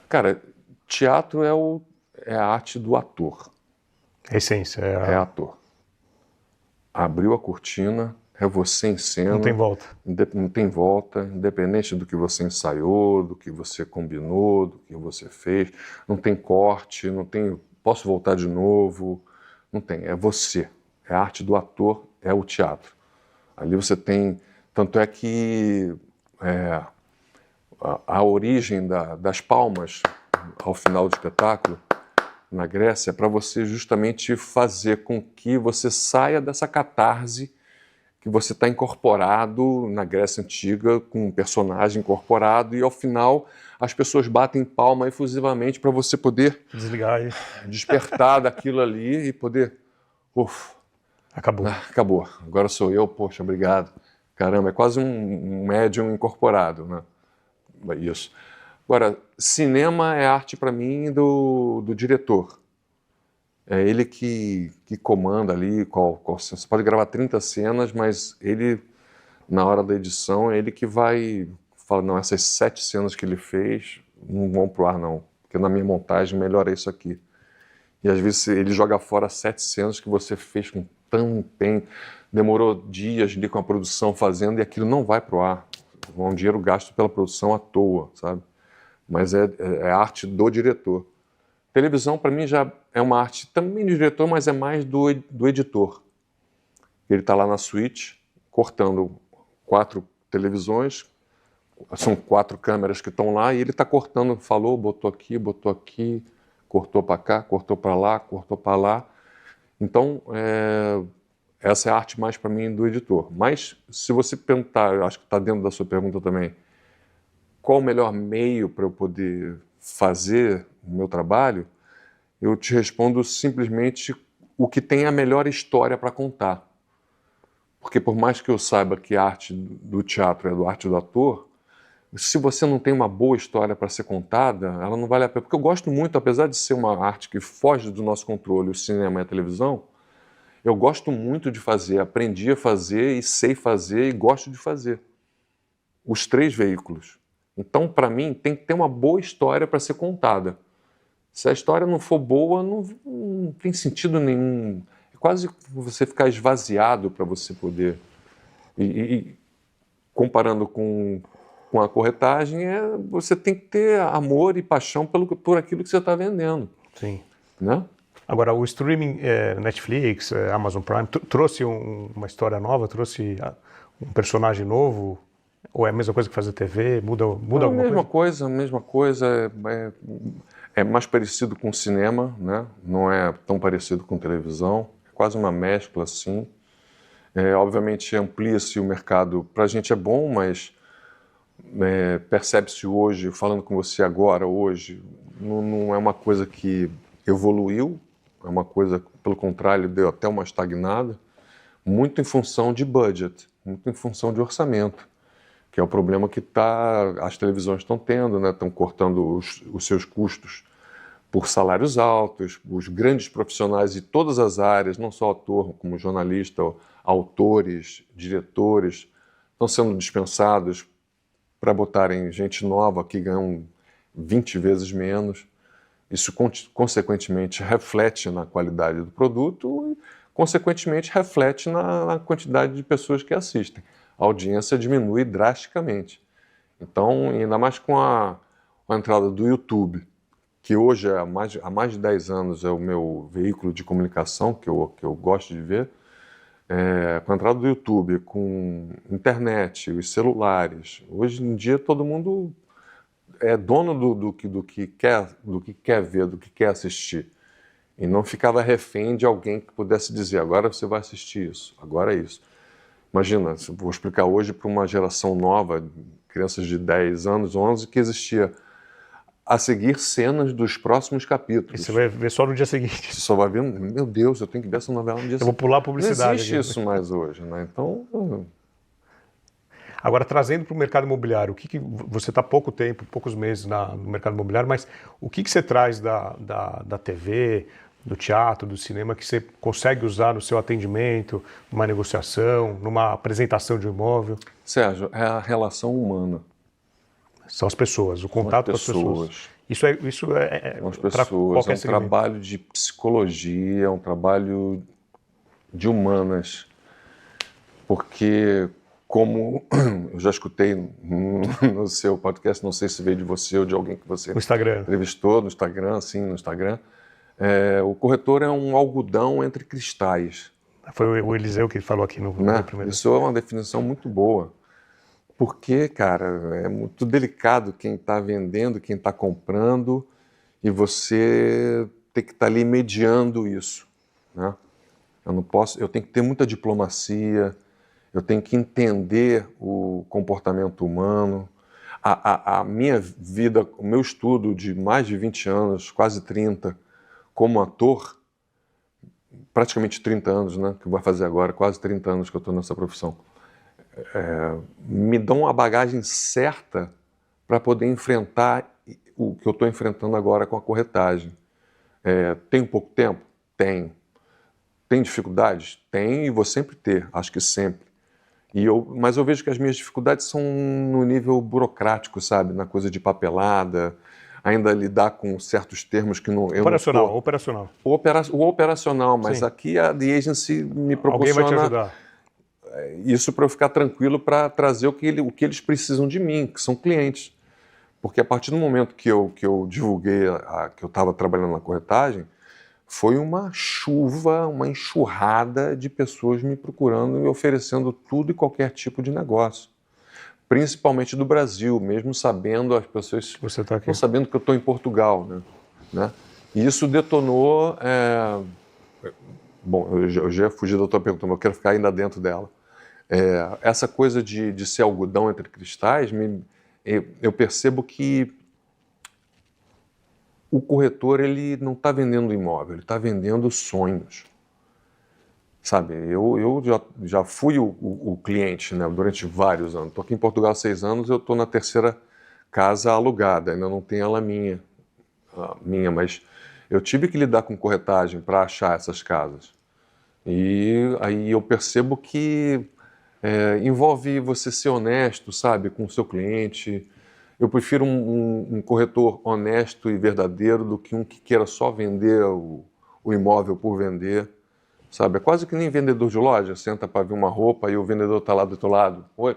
Cara, teatro é a arte do ator. A essência. É ator. Abriu a cortina, é você em cena. Não tem volta. Não tem volta, independente do que você ensaiou, do que você combinou, do que você fez. Não tem corte, não tem posso voltar de novo. Não tem, é você. É a arte do ator, é o teatro. Ali você tem... Tanto é que a origem das palmas ao final do espetáculo na Grécia é para você justamente fazer com que você saia dessa catarse que você está incorporado na Grécia Antiga, com um personagem incorporado, e ao final as pessoas batem palma efusivamente para você poder desligar e despertar daquilo ali e poder... Acabou. Acabou. Agora sou eu, poxa, obrigado. Caramba, é quase um médium incorporado, né? Isso. Agora, cinema é arte para mim do diretor. É ele que comanda ali, você pode gravar 30 cenas, mas ele, na hora da edição, é ele que vai falar, não, essas 7 cenas que ele fez não vão pro ar não, porque na minha montagem melhor é isso aqui. E às vezes ele joga fora 7 cenas que você fez com tão empenho, demorou dias ali com a produção fazendo e aquilo não vai pro ar. É um dinheiro gasto pela produção à toa, sabe? Mas é a arte do diretor. Televisão, para mim, já é uma arte também do diretor, mas é mais do editor. Ele está lá na suíte, cortando 4 televisões, são 4 câmeras que estão lá, e ele está cortando, falou, botou aqui, cortou para cá, cortou para lá, cortou para lá. Então, essa é a arte mais para mim do editor. Mas, se você perguntar, eu acho que está dentro da sua pergunta também, qual o melhor meio para eu poder fazer o meu trabalho, eu te respondo simplesmente o que tem a melhor história para contar. Porque por mais que eu saiba que a arte do teatro é a arte do ator, se você não tem uma boa história para ser contada, ela não vale a pena. Porque eu gosto muito, apesar de ser uma arte que foge do nosso controle, o cinema e a televisão, eu gosto muito de fazer, aprendi a fazer e sei fazer e gosto de fazer. Os 3 veículos. Então, para mim, tem que ter uma boa história para ser contada. Se a história não for boa, não tem sentido nenhum. É quase você ficar esvaziado para você poder. E comparando com a corretagem, você tem que ter amor e paixão por aquilo que você está vendendo. Sim. Né? Agora, o streaming, Netflix, Amazon Prime, trouxe uma história nova, trouxe um personagem novo? Ou é a mesma coisa que fazer TV? Muda alguma coisa? A mesma coisa. É mais parecido com cinema, né? Não é tão parecido com televisão. É quase uma mescla, assim. Obviamente, amplia-se o mercado. Para a gente é bom, mas percebe-se hoje, falando com você agora, hoje, não é uma coisa que evoluiu, é uma coisa, pelo contrário, deu até uma estagnada, muito em função de budget, muito em função de orçamento, que é o problema que as televisões estão tendo, né? Estão cortando os seus custos por salários altos, os grandes profissionais de todas as áreas, não só ator, como jornalista, autores, diretores, estão sendo dispensados para botarem gente nova que ganham 20 vezes menos. Isso, consequentemente, reflete na qualidade do produto e, consequentemente, reflete na quantidade de pessoas que assistem. A audiência diminui drasticamente. Então, ainda mais com a entrada do YouTube, que hoje, há mais de 10 anos, é o meu veículo de comunicação, que eu gosto de ver, com a entrada do YouTube, com internet, os celulares, hoje em dia todo mundo é dono do que quer ver, do que quer assistir. E não ficava refém de alguém que pudesse dizer, agora você vai assistir isso, agora é isso. Imagina, vou explicar hoje para uma geração nova, crianças de 10 anos, 11, que existia a seguir cenas dos próximos capítulos. E você vai ver só no dia seguinte. Você só vai ver, meu Deus, eu tenho que ver essa novela no dia seguinte. Eu vou pular a publicidade. Não existe aqui. isso mais hoje, né? Então... Agora, trazendo para o mercado imobiliário, o que você está há pouco tempo, poucos meses no mercado imobiliário, mas o que você traz da TV, do teatro, do cinema, que você consegue usar no seu atendimento, numa negociação, numa apresentação de um imóvel? Sérgio, é a relação humana. São as pessoas, o contato com as pessoas. Isso é com as pessoas, é um trabalho de psicologia, é um trabalho de humanas, porque... Como eu já escutei no seu podcast, não sei se veio de você ou de alguém que você entrevistou no Instagram, o corretor é um algodão entre cristais. Foi o Eliseu que falou aqui no primeiro. Isso é uma definição muito boa, porque, cara, é muito delicado quem está vendendo, quem está comprando, e você tem que estar ali mediando isso, né? Eu tenho que ter muita diplomacia. Eu tenho que entender o comportamento humano. A minha vida, o meu estudo de mais de 20 anos, quase 30, como ator, praticamente 30 anos, né, que vai fazer agora, quase 30 anos que eu estou nessa profissão, me dão uma bagagem certa para poder enfrentar o que eu estou enfrentando agora com a corretagem. Tenho pouco tempo? Tenho. Tem dificuldades? Tem, e vou sempre ter, acho que sempre. Mas eu vejo que as minhas dificuldades são no nível burocrático, sabe? Na coisa de papelada, ainda lidar com certos termos que não... Operacional. O operacional, mas Sim. Aqui a The Agency me proporciona... Alguém vai te ajudar. Isso para eu ficar tranquilo para trazer o que eles precisam de mim, que são clientes. Porque a partir do momento que eu divulguei que eu estava trabalhando na corretagem, foi uma chuva, uma enxurrada de pessoas me procurando e oferecendo tudo e qualquer tipo de negócio. Principalmente do Brasil, mesmo sabendo, as pessoas Você está aqui. estão sabendo que eu estou em Portugal, né? E isso detonou... Bom, eu já fugi da tua pergunta, mas eu quero ficar ainda dentro dela. Essa coisa de ser algodão entre cristais, eu percebo que o corretor ele não está vendendo imóvel, ele está vendendo sonhos. Sabe, eu já fui o cliente, né, durante vários anos. Estou aqui em Portugal há 6 anos, eu estou na 3ª casa alugada, ainda não tenho ela minha, mas eu tive que lidar com corretagem para achar essas casas. E aí eu percebo que envolve você ser honesto, sabe, com o seu cliente. Eu prefiro um corretor honesto e verdadeiro do que um que queira só vender o imóvel por vender. Sabe, é quase que nem vendedor de loja, senta para ver uma roupa e o vendedor está lá do outro lado. Oi,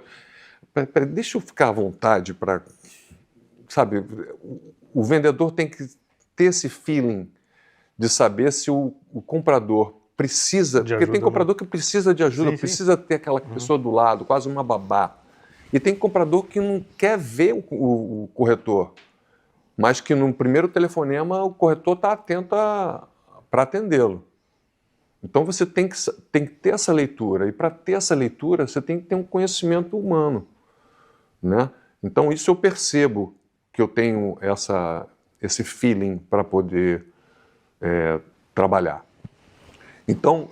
deixa eu ficar à vontade para... Sabe, o vendedor tem que ter esse feeling de saber se o comprador precisa... De porque ajuda, tem comprador que precisa de ajuda, sim, precisa ter aquela pessoa do lado, quase uma babá. E tem comprador que não quer ver o corretor, mas que no primeiro telefonema o corretor está atento para atendê-lo. Então você tem que ter essa leitura, e para ter essa leitura você tem que ter um conhecimento humano, né? Então isso eu percebo que eu tenho esse feeling para poder trabalhar. Então,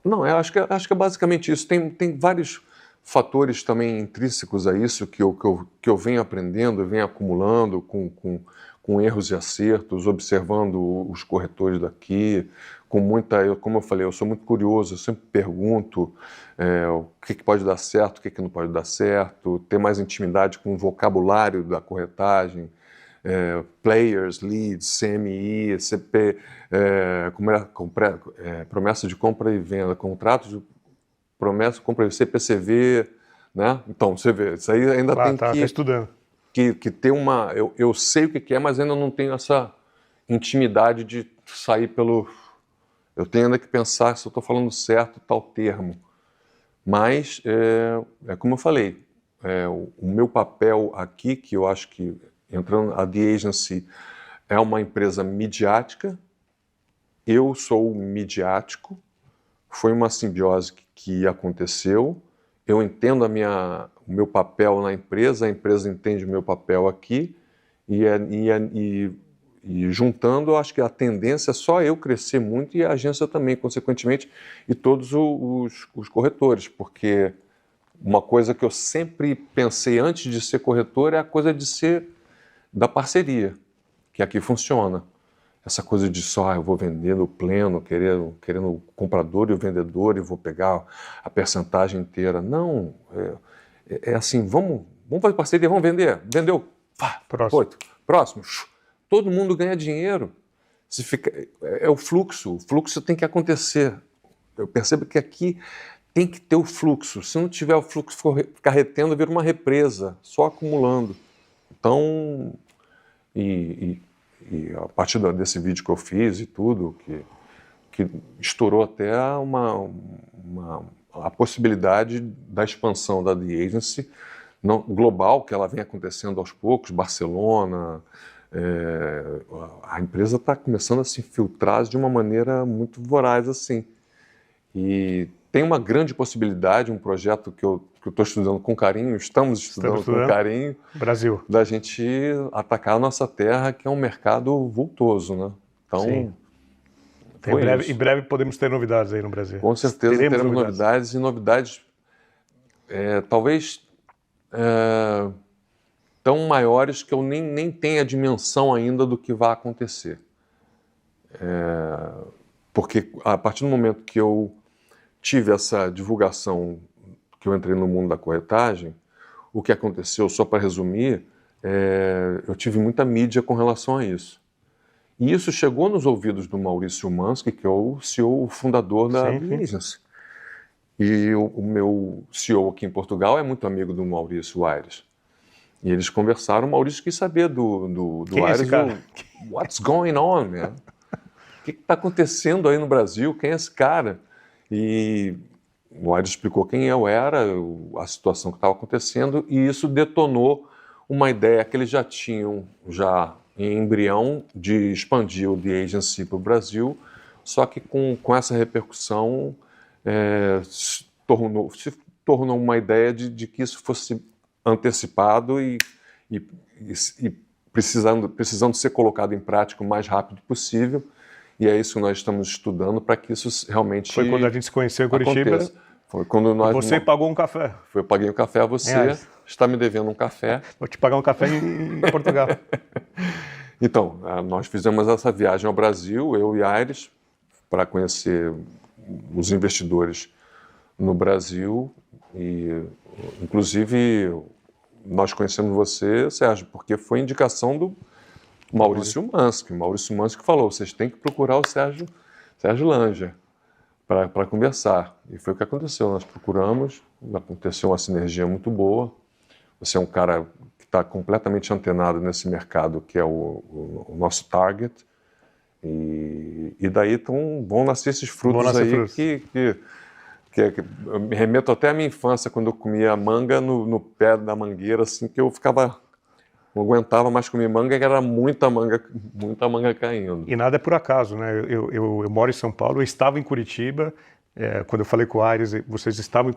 não, eu acho que é basicamente isso. Tem vários fatores também intrínsecos a isso que eu venho aprendendo, venho acumulando com erros e acertos, observando os corretores daqui, como eu falei, eu sou muito curioso, eu sempre pergunto o que pode dar certo, o que não pode dar certo, ter mais intimidade com o vocabulário da corretagem, players, leads, CMI, CP, promessa de compra e venda, contrato de promessa de compra e CPCV, né? Então, você vê, isso aí ainda tem tá estudando. que ter uma... Eu sei o que é, mas ainda não tenho essa intimidade de sair pelo... Eu tenho ainda que pensar se eu estou falando certo tal termo. Mas, como eu falei, o meu papel aqui, que eu acho que, entrando, a The Agency é uma empresa midiática, eu sou midiático, foi uma simbiose que aconteceu, eu entendo o meu papel na empresa, a empresa entende o meu papel aqui, e juntando, eu acho que a tendência é só eu crescer muito e a agência também, consequentemente, e todos os corretores, porque uma coisa que eu sempre pensei antes de ser corretor é a coisa de ser da parceria, que aqui funciona. Essa coisa de só, eu vou vender no pleno, querendo o comprador e o vendedor e vou pegar a percentagem inteira. Não, é assim, vamos fazer parceria, vamos vender. Vendeu, Próximo. 8. Próximo. Todo mundo ganha dinheiro. O fluxo tem que acontecer. Eu percebo que aqui tem que ter o fluxo. Se não tiver o fluxo, ficar retendo, vira uma represa, só acumulando. Então, e a partir desse vídeo que eu fiz e tudo, que estourou até a possibilidade da expansão da The Agency global, que ela vem acontecendo aos poucos, Barcelona, a empresa está começando a se infiltrar de uma maneira muito voraz assim. E tem uma grande possibilidade, um projeto que eu estou estudando com carinho, estamos estudando com carinho, Brasil, da gente atacar a nossa terra, que é um mercado vultoso, né? Então, sim. Em breve podemos ter novidades aí no Brasil. Com certeza teremos novidades, e novidades talvez tão maiores que eu nem tenha dimensão ainda do que vai acontecer. Porque a partir do momento que eu tive essa divulgação, que eu entrei no mundo da corretagem, o que aconteceu, só para resumir, eu tive muita mídia com relação a isso. E isso chegou nos ouvidos do Maurício Mansky, que é o CEO, o fundador da The Agency. E o meu CEO aqui em Portugal é muito amigo do Maurício Aires. E eles conversaram, o Maurício quis saber do Quem é esse Aires, cara? What's going on, man? O que está acontecendo aí no Brasil? Quem é esse cara? E o Aires explicou quem eu era, a situação que estava acontecendo, e isso detonou uma ideia que eles já tinham, já em embrião, de expandir o The Agency para o Brasil, só que com essa repercussão se tornou uma ideia de que isso fosse antecipado e precisando ser colocado em prática o mais rápido possível. E é isso que nós estamos estudando para que isso realmente Foi quando a gente se conheceu em Curitiba. aconteça. Foi quando nós, Você pagou um café. eu paguei um café a você, Reais. está me devendo um café. Vou te pagar um café em Portugal. Então, nós fizemos essa viagem ao Brasil, eu e Aires, para conhecer os investidores no Brasil e, inclusive, nós conhecemos você, Sérgio, porque foi indicação do Maurício Mansky. O Maurício Mansky falou, vocês têm que procurar o Sérgio Langer para conversar. E foi o que aconteceu, nós procuramos, aconteceu uma sinergia muito boa. Você é um cara que está completamente antenado nesse mercado, que é o nosso target. E daí vão nascer esses frutos aí que eu me remeto até à minha infância, quando eu comia manga no pé da mangueira, assim, que eu não aguentava mais comer manga, que era muita manga caindo. E nada é por acaso, né? Eu moro em São Paulo, eu estava em Curitiba, quando eu falei com o Aires, vocês estavam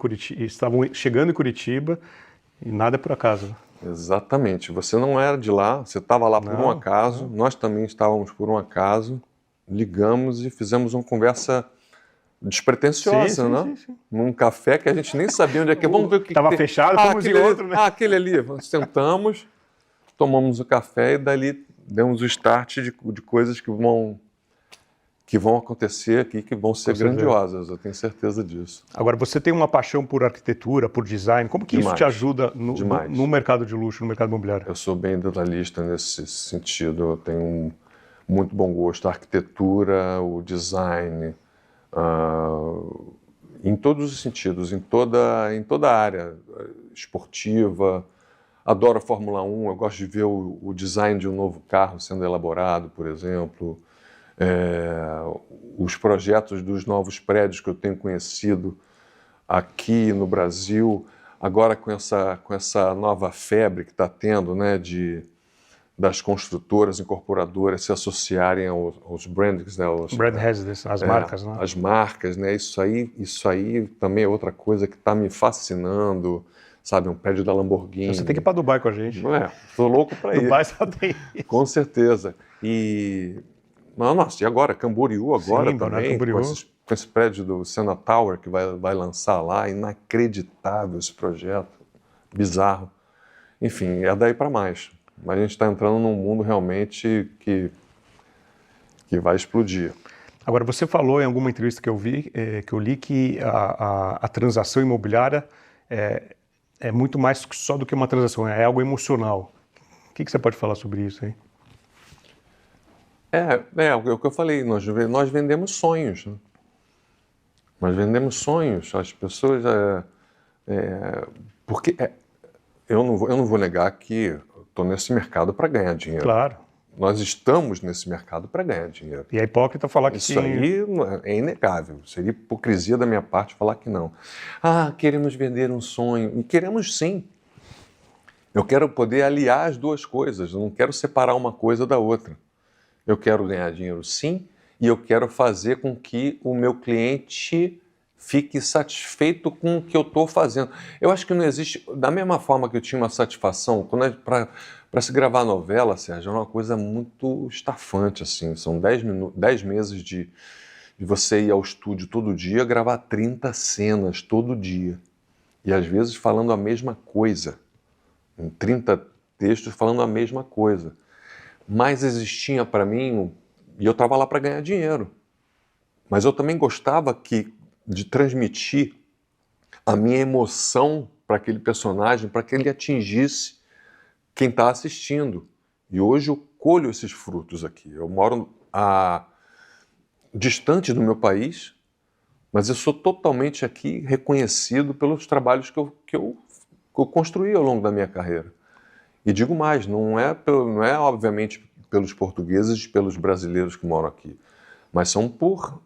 chegando em Curitiba, e nada é por acaso. Né? Exatamente. Você não era de lá, você estava lá por um acaso, nós também estávamos por um acaso, ligamos e fizemos uma conversa despretensiosa, né? Sim. Num café que a gente nem sabia onde é que... Vamos ver o que estava tem. Fechado, fomos em outro, né? Aquele ali. Sentamos, tomamos o café e dali demos o start de coisas que vão acontecer aqui, que vão ser grandiosas, eu tenho certeza disso. Agora, você tem uma paixão por arquitetura, por design, como que isso te ajuda no mercado de luxo, no mercado imobiliário? Eu sou bem detalhista nesse sentido, eu tenho um muito bom gosto, a arquitetura, o design, em todos os sentidos, em toda a área esportiva. Adoro a Fórmula 1, eu gosto de ver o design de um novo carro sendo elaborado, por exemplo. Os projetos dos novos prédios que eu tenho conhecido aqui no Brasil, agora com essa nova febre que está tendo, né, das construtoras, incorporadoras se associarem aos brandings, né, brand residence, as marcas, né? As marcas, né? Isso aí também é outra coisa que está me fascinando, sabe? Um prédio da Lamborghini. Você tem que ir para Dubai com a gente. Estou louco para ir. Dubai só tem isso. Com certeza. Nossa, e agora? Camboriú agora. Sim, também, Camboriú. Com esse prédio do Sena Tower que vai lançar lá, inacreditável esse projeto, bizarro. Enfim, é daí para mais. Mas a gente está entrando num mundo realmente que vai explodir. Agora, você falou em alguma entrevista que eu li, que a transação imobiliária é muito mais só do que uma transação, é algo emocional. O que você pode falar sobre isso aí? É o que eu falei, nós vendemos sonhos. Né? Nós vendemos sonhos. As pessoas... porque eu não vou negar que estou nesse mercado para ganhar dinheiro. Claro. Nós estamos nesse mercado para ganhar dinheiro. E é hipócrita falar que isso aí é inegável. Seria hipocrisia da minha parte falar que não. Queremos vender um sonho. E queremos sim. Eu quero poder aliar as duas coisas. Eu não quero separar uma coisa da outra. Eu quero ganhar dinheiro sim, e eu quero fazer com que o meu cliente fique satisfeito com o que eu estou fazendo. Eu acho que não existe... Da mesma forma que eu tinha uma satisfação, para se gravar novela, Sérgio, é uma coisa muito estafante, assim. São 10 meses de você ir ao estúdio todo dia, gravar 30 cenas todo dia. E às vezes falando a mesma coisa. Em 30 textos falando a mesma coisa. Mas existia para mim, e eu estava lá para ganhar dinheiro, mas eu também gostava de transmitir a minha emoção para aquele personagem, para que ele atingisse quem está assistindo. E hoje eu colho esses frutos aqui. Eu moro distante do meu país, mas eu sou totalmente aqui reconhecido pelos trabalhos que eu construí ao longo da minha carreira. E digo mais, não é obviamente pelos portugueses e pelos brasileiros que moram aqui, mas são por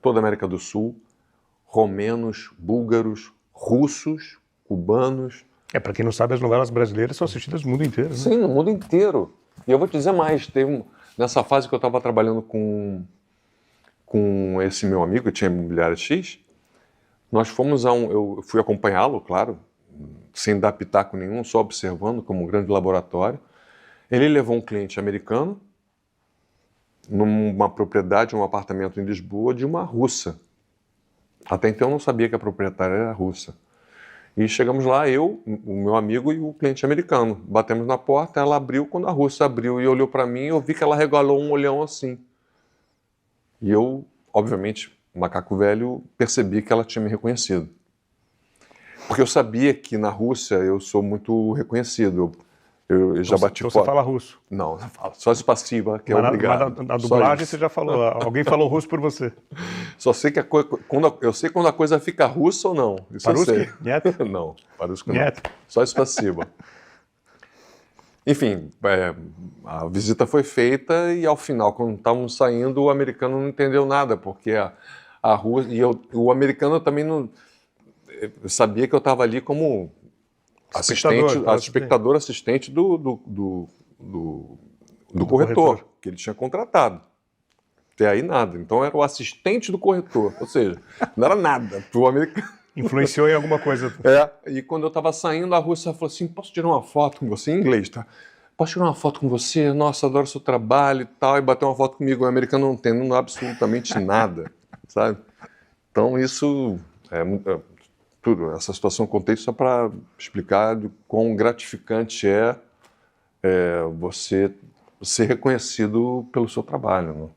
toda a América do Sul, romenos, búlgaros, russos, cubanos. Para quem não sabe, as novelas brasileiras são assistidas no mundo inteiro, né? Sim, no mundo inteiro. E eu vou te dizer mais, nessa fase que eu estava trabalhando com esse meu amigo, que tinha Imobiliária X, nós fomos eu fui acompanhá-lo, claro, sem dar pitaco nenhum, só observando como um grande laboratório. Ele levou um cliente americano numa propriedade, um apartamento em Lisboa, de uma russa. Até então eu não sabia que a proprietária era russa. E chegamos lá, eu, o meu amigo e o cliente americano. Batemos na porta, ela abriu. Quando a russa abriu e olhou para mim, eu vi que ela regalou um olhão assim. E eu, obviamente, macaco velho, percebi que ela tinha me reconhecido. Porque eu sabia que na Rússia eu sou muito reconhecido. Eu já bati então você fala russo? Não, só spasiba, que é obrigado. Mas na dublagem você já falou, alguém falou russo por você. Só sei que eu sei quando a coisa fica russa ou não. Isso eu sei. Нет? Não, parusco não. Нет. Só spasiba. Enfim, a visita foi feita e ao final, quando estávamos saindo, o americano não entendeu nada, porque a rua... o americano também não... Eu sabia que eu estava ali como espectador assistente do corretor, que ele tinha contratado. Até aí nada. Então era o assistente do corretor, ou seja, não era nada para o americano. Influenciou em alguma coisa. E quando eu estava saindo, a russa falou assim, posso tirar uma foto com você? Em inglês, tá? Posso tirar uma foto com você? Nossa, adoro seu trabalho e tal. E bateu uma foto comigo. O americano não entende absolutamente nada, sabe? Então isso tudo. Essa situação eu contei só para explicar de quão gratificante é você ser reconhecido pelo seu trabalho, né?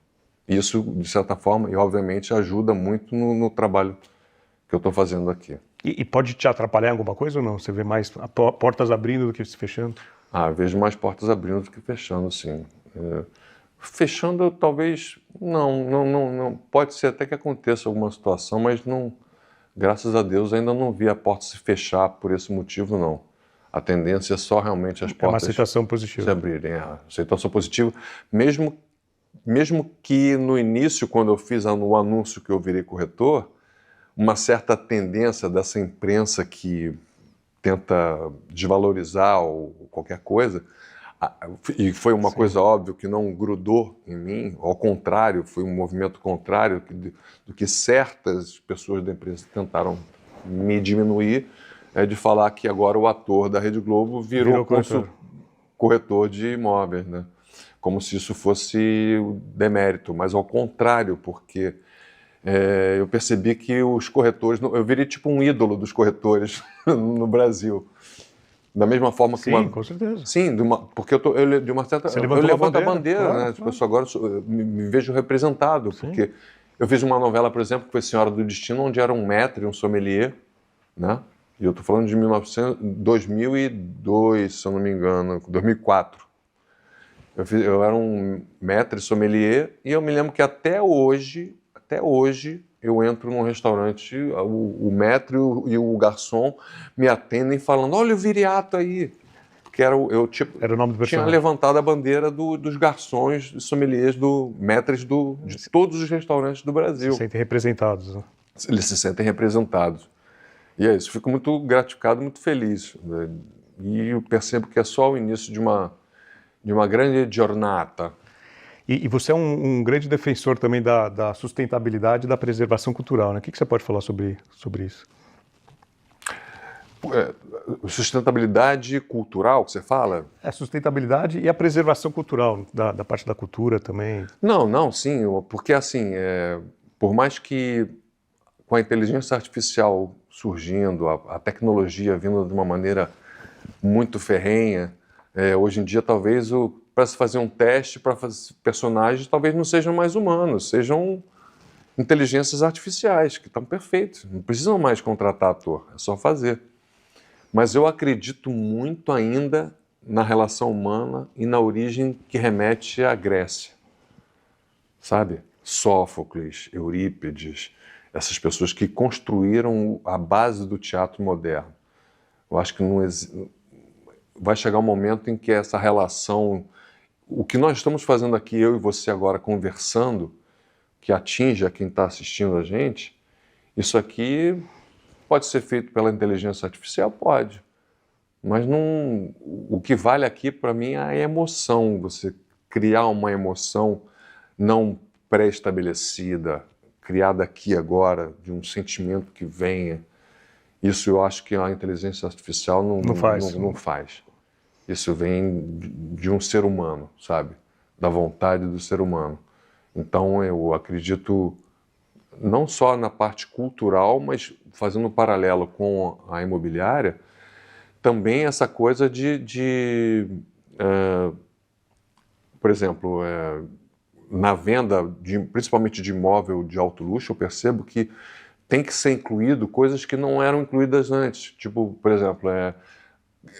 Isso, de certa forma, e obviamente ajuda muito no trabalho que eu estou fazendo aqui. E pode te atrapalhar em alguma coisa ou não? Você vê mais portas abrindo do que se fechando? Vejo mais portas abrindo do que fechando, sim. Fechando, talvez, não. Pode ser até que aconteça alguma situação, mas não, graças a Deus ainda não vi a porta se fechar por esse motivo, não. A tendência é só realmente as portas uma aceitação positiva. Se abrirem. A aceitação positiva, mesmo que no início, quando eu fiz o anúncio que eu virei corretor, uma certa tendência dessa imprensa que tenta desvalorizar ou qualquer coisa, e foi uma coisa óbvia que não grudou em mim, ao contrário, foi um movimento contrário do que certas pessoas da empresa tentaram me diminuir, de falar que agora o ator da Rede Globo virou corretor de imóveis, né? Como se isso fosse demérito, mas ao contrário, porque eu percebi que os corretores... Eu virei tipo um ídolo dos corretores no Brasil. Da mesma forma que... Sim, com certeza. Sim, porque de uma certa... Você eu levanto a bandeira, claro, né? Claro. Agora me vejo representado, sim. Porque eu fiz uma novela, por exemplo, que foi Senhora do Destino, onde era um maître, um sommelier, né? E eu estou falando de 2002, se eu não me engano, 2004. Eu era um maître sommelier e eu me lembro que até hoje eu entro num restaurante, o maître e o garçom me atendem falando, olha o viriato aí. Porque era o nome do personagem. Tinha levantado a bandeira dos garçons, sommeliers, maîtres de todos os restaurantes do Brasil. Se sentem representados. Né? Eles se sentem representados. E é isso, fico muito gratificado, muito feliz. E eu percebo que é só o início de uma grande jornada. E você é um grande defensor também da sustentabilidade e da preservação cultural, né? O que você pode falar sobre isso? Sustentabilidade cultural, que você fala? A sustentabilidade e a preservação cultural, da parte da cultura também. Não, sim, porque assim, por mais que com a inteligência artificial surgindo, a tecnologia vindo de uma maneira muito ferrenha, hoje em dia talvez para se fazer um teste para fazer personagens talvez não sejam mais humanos, sejam inteligências artificiais que estão perfeitos, não precisam mais contratar ator, é só fazer. Mas eu acredito muito ainda na relação humana e na origem que remete à Grécia, sabe? Sófocles, Eurípides, essas pessoas que construíram a base do teatro moderno. Eu acho que vai chegar um momento em que essa relação, o que nós estamos fazendo aqui, eu e você agora conversando, que atinge a quem está assistindo a gente, isso aqui pode ser feito pela inteligência artificial? Pode. Mas não, o que vale aqui para mim é a emoção, você criar uma emoção não pré-estabelecida, criada aqui agora, de um sentimento que venha. Isso eu acho que a inteligência artificial não faz. Isso vem de um ser humano, sabe? Da vontade do ser humano. Então eu acredito não só na parte cultural, mas fazendo um paralelo com a imobiliária, também essa coisa por exemplo, na venda, principalmente de imóvel de alto luxo, eu percebo que tem que ser incluído coisas que não eram incluídas antes. Tipo, por exemplo,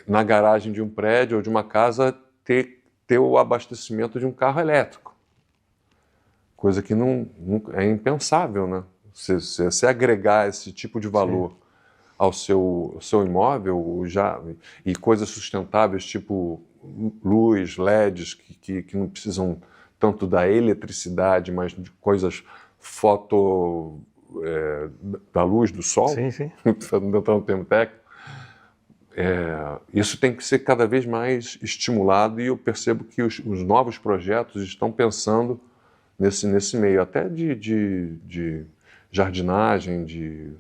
na garagem de um prédio ou de uma casa ter o abastecimento de um carro elétrico. Coisa que não é impensável, né? Se agregar esse tipo de valor Sim. ao seu imóvel e coisas sustentáveis, tipo luz, LEDs, que não precisam tanto da eletricidade, mas de coisas da luz do sol, sim, sim. Não está no termo técnico, isso tem que ser cada vez mais estimulado e eu percebo que os novos projetos estão pensando nesse meio, até de jardinagem, de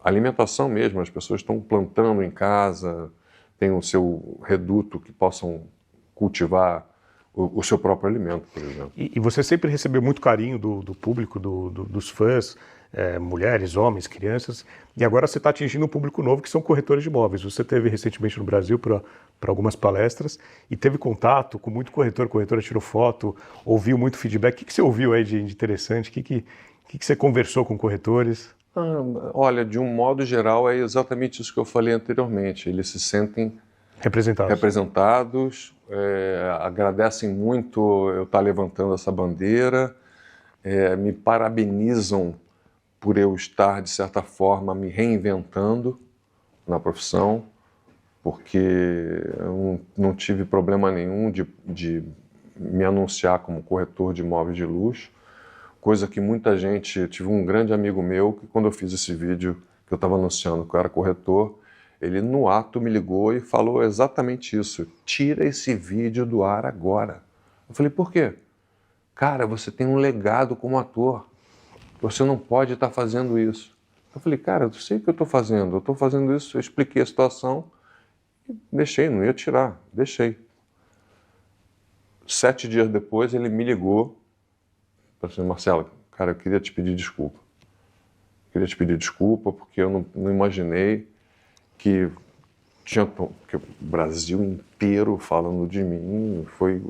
alimentação mesmo, as pessoas estão plantando em casa, tem o seu reduto que possam cultivar o seu próprio alimento, por exemplo. E você sempre recebeu muito carinho do público, dos fãs, mulheres, homens, crianças, e agora você está atingindo um público novo que são corretores de imóveis. Você esteve recentemente no Brasil para algumas palestras e teve contato com muito corretora tirou foto, ouviu muito feedback. O que você ouviu aí de interessante? O que você conversou com corretores? Olha, de um modo geral, é exatamente isso que eu falei anteriormente. Eles se sentem representados, agradecem muito eu estar levantando essa bandeira, me parabenizam por eu estar, de certa forma, me reinventando na profissão, porque eu não tive problema nenhum de me anunciar como corretor de imóveis de luxo, coisa que muita gente... Eu tive um grande amigo meu que, quando eu fiz esse vídeo, que eu estava anunciando que eu era corretor, ele, no ato, me ligou e falou exatamente isso. Tira esse vídeo do ar agora. Eu falei, por quê? Cara, você tem um legado como ator. Você não pode estar fazendo isso. Eu falei, cara, eu sei o que eu estou fazendo. Eu estou fazendo isso, eu expliquei a situação e deixei, não ia tirar. Deixei. 7 dias depois, ele me ligou. Falei assim, Marcelo, cara, eu queria te pedir desculpa. Queria te pedir desculpa porque eu não imaginei que o Brasil inteiro falando de mim,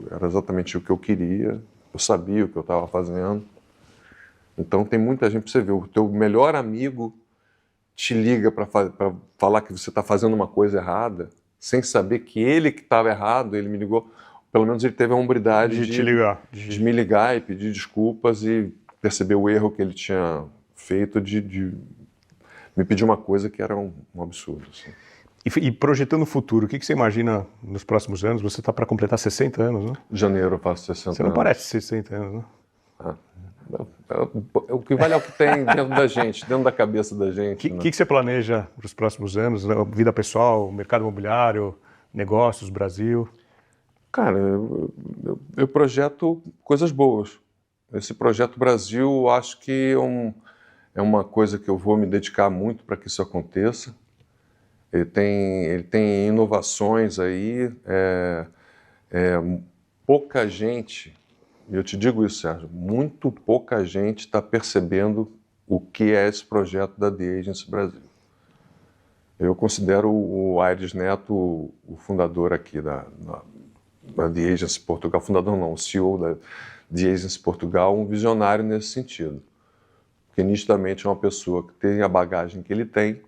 era exatamente o que eu queria, eu sabia o que eu estava fazendo. Então tem muita gente, para você ver, o teu melhor amigo te liga para falar que você está fazendo uma coisa errada, sem saber que ele que estava errado, ele me ligou, pelo menos ele teve a hombridade de me ligar e pedir desculpas e perceber o erro que ele tinha feito de me pedir uma coisa que era um absurdo. Assim. E projetando o futuro, o que você imagina nos próximos anos? Você está para completar 60 anos, né? Em janeiro eu faço 60 anos. Você não parece 60 anos, né? O que vale é o que tem dentro da gente, dentro da cabeça da gente. O que você planeja para os próximos anos? Vida pessoal, mercado imobiliário, negócios, Brasil? Cara, eu projeto coisas boas. Esse projeto Brasil, eu acho que é uma coisa que eu vou me dedicar muito para que isso aconteça. Ele tem inovações aí, pouca gente, e eu te digo isso, Sérgio, muito pouca gente está percebendo o que é esse projeto da The Agency Brasil. Eu considero o Aires Neto o fundador aqui da The Agency Portugal, fundador não, o CEO da The Agency Portugal, um visionário nesse sentido. Porque nitidamente é uma pessoa que tem a bagagem que ele tem,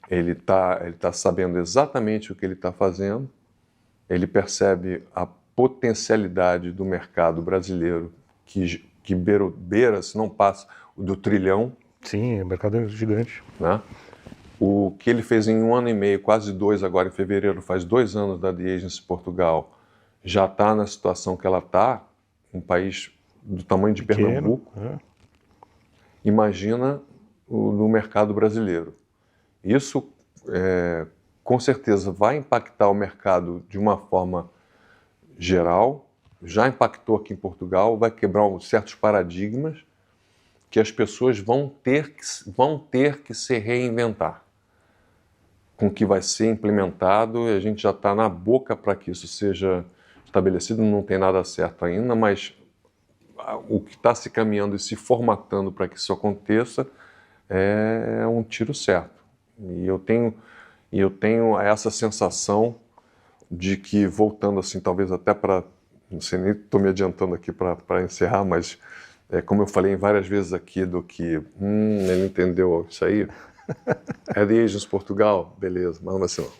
ele tá sabendo exatamente o que ele está fazendo, ele percebe a potencialidade do mercado brasileiro que beira, se não passa, do trilhão. Sim, o mercado é gigante. Né? O que ele fez em 1 ano e meio, quase 2 agora em fevereiro, faz 2 anos da The Agency Portugal, já está na situação que ela está, um país do tamanho de Pequeno, Pernambuco, imagina no mercado brasileiro. Isso, com certeza, vai impactar o mercado de uma forma geral, já impactou aqui em Portugal, vai quebrar certos paradigmas que as pessoas vão ter que se reinventar com o que vai ser implementado, e a gente já está na boca para que isso seja estabelecido, não tem nada certo ainda, mas o que está se caminhando e se formatando para que isso aconteça é um tiro certo. E eu tenho essa sensação de que, voltando assim, talvez até para, não sei, nem estou me adiantando aqui para encerrar, mas como eu falei várias vezes aqui do que, ele entendeu isso aí, é The Agency Portugal, beleza, mas não vai ser não.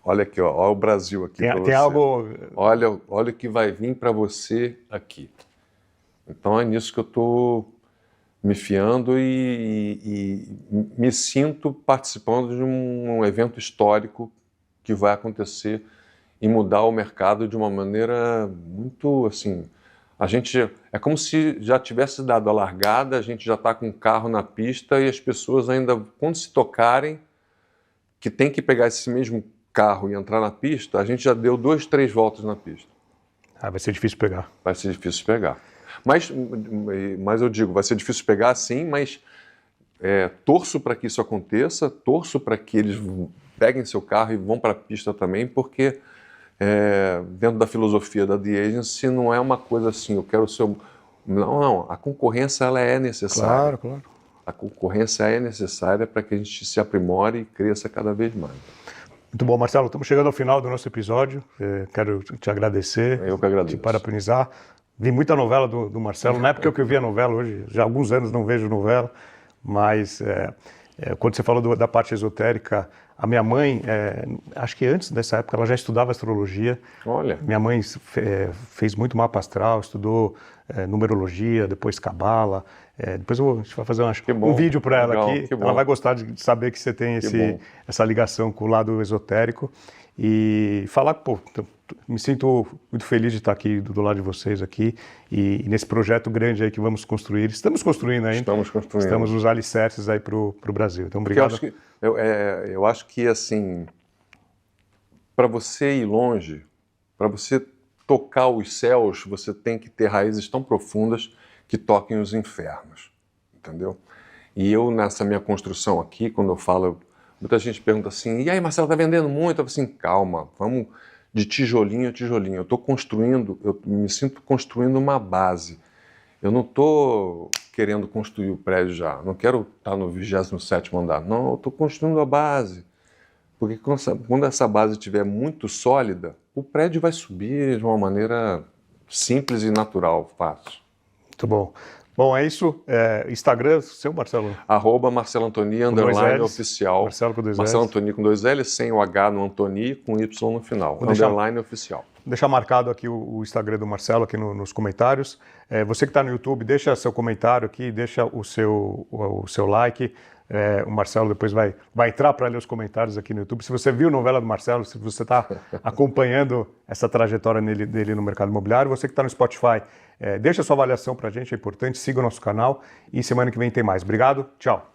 Olha aqui, ó, olha o Brasil aqui para você. Tem algo... Olha o que vai vir para você aqui. Então é nisso que eu estou me fiando e me sinto participando de um evento histórico que vai acontecer e mudar o mercado de uma maneira muito, assim, é como se já tivesse dado a largada, a gente já está com o carro na pista e as pessoas ainda, quando se tocarem, que tem que pegar esse mesmo carro e entrar na pista, a gente já deu 2, 3 voltas na pista. vai ser difícil pegar. Vai ser difícil pegar. Mas eu digo, vai ser difícil pegar sim, mas torço para que isso aconteça, torço para que eles peguem seu carro e vão para a pista também, porque dentro da filosofia da The Agency não é uma coisa assim, eu quero ser... Não, a concorrência ela é necessária. Claro. A concorrência é necessária para que a gente se aprimore e cresça cada vez mais. Muito bom, Marcelo, estamos chegando ao final do nosso episódio, quero te agradecer, Eu que agradeço. Te parabenizar. Vi muita novela do Marcelo, não é porque eu vi a novela hoje, já há alguns anos não vejo novela, mas quando você falou da parte esotérica, a minha mãe, acho que antes dessa época, ela já estudava astrologia. Olha. Minha mãe fez muito mapa astral, estudou numerologia, depois cabala. Depois a gente vai fazer um vídeo para ela aqui. Ela vai gostar de saber que você tem essa ligação com o lado esotérico. E falar, me sinto muito feliz de estar aqui do lado de vocês aqui e nesse projeto grande aí que vamos construir. Estamos construindo ainda. Estamos construindo. Estamos nos alicerces aí para o Brasil. Então, obrigado. Eu acho que assim, para você ir longe, para você tocar os céus, você tem que ter raízes tão profundas que toquem os infernos, entendeu? E eu, nessa minha construção aqui, quando eu falo, muita gente pergunta assim, e aí, Marcelo, tá vendendo muito? Eu falo assim, calma, vamos de tijolinho a tijolinho. Eu me sinto construindo uma base. Eu não estou querendo construir o prédio já, não quero estar no 27º andar, não, eu estou construindo a base. Porque quando essa base estiver muito sólida, o prédio vai subir de uma maneira simples e natural, fácil. Muito bom. Bom, é isso. Instagram, seu Marcelo? @Marcelo Antoni, _oficial. Marcelo com 2 L's. Marcelo Antoni com 2 L's, sem o H no Antoni, com Y no final. Underline oficial. Vou deixar marcado aqui o Instagram do Marcelo aqui nos comentários. Você que está no YouTube, deixa seu comentário aqui, deixa o seu like. O Marcelo depois vai entrar para ler os comentários aqui no YouTube. Se você viu a novela do Marcelo, se você está acompanhando essa trajetória dele no mercado imobiliário, você que está no Spotify, deixa sua avaliação para a gente, é importante, siga o nosso canal e semana que vem tem mais. Obrigado, tchau.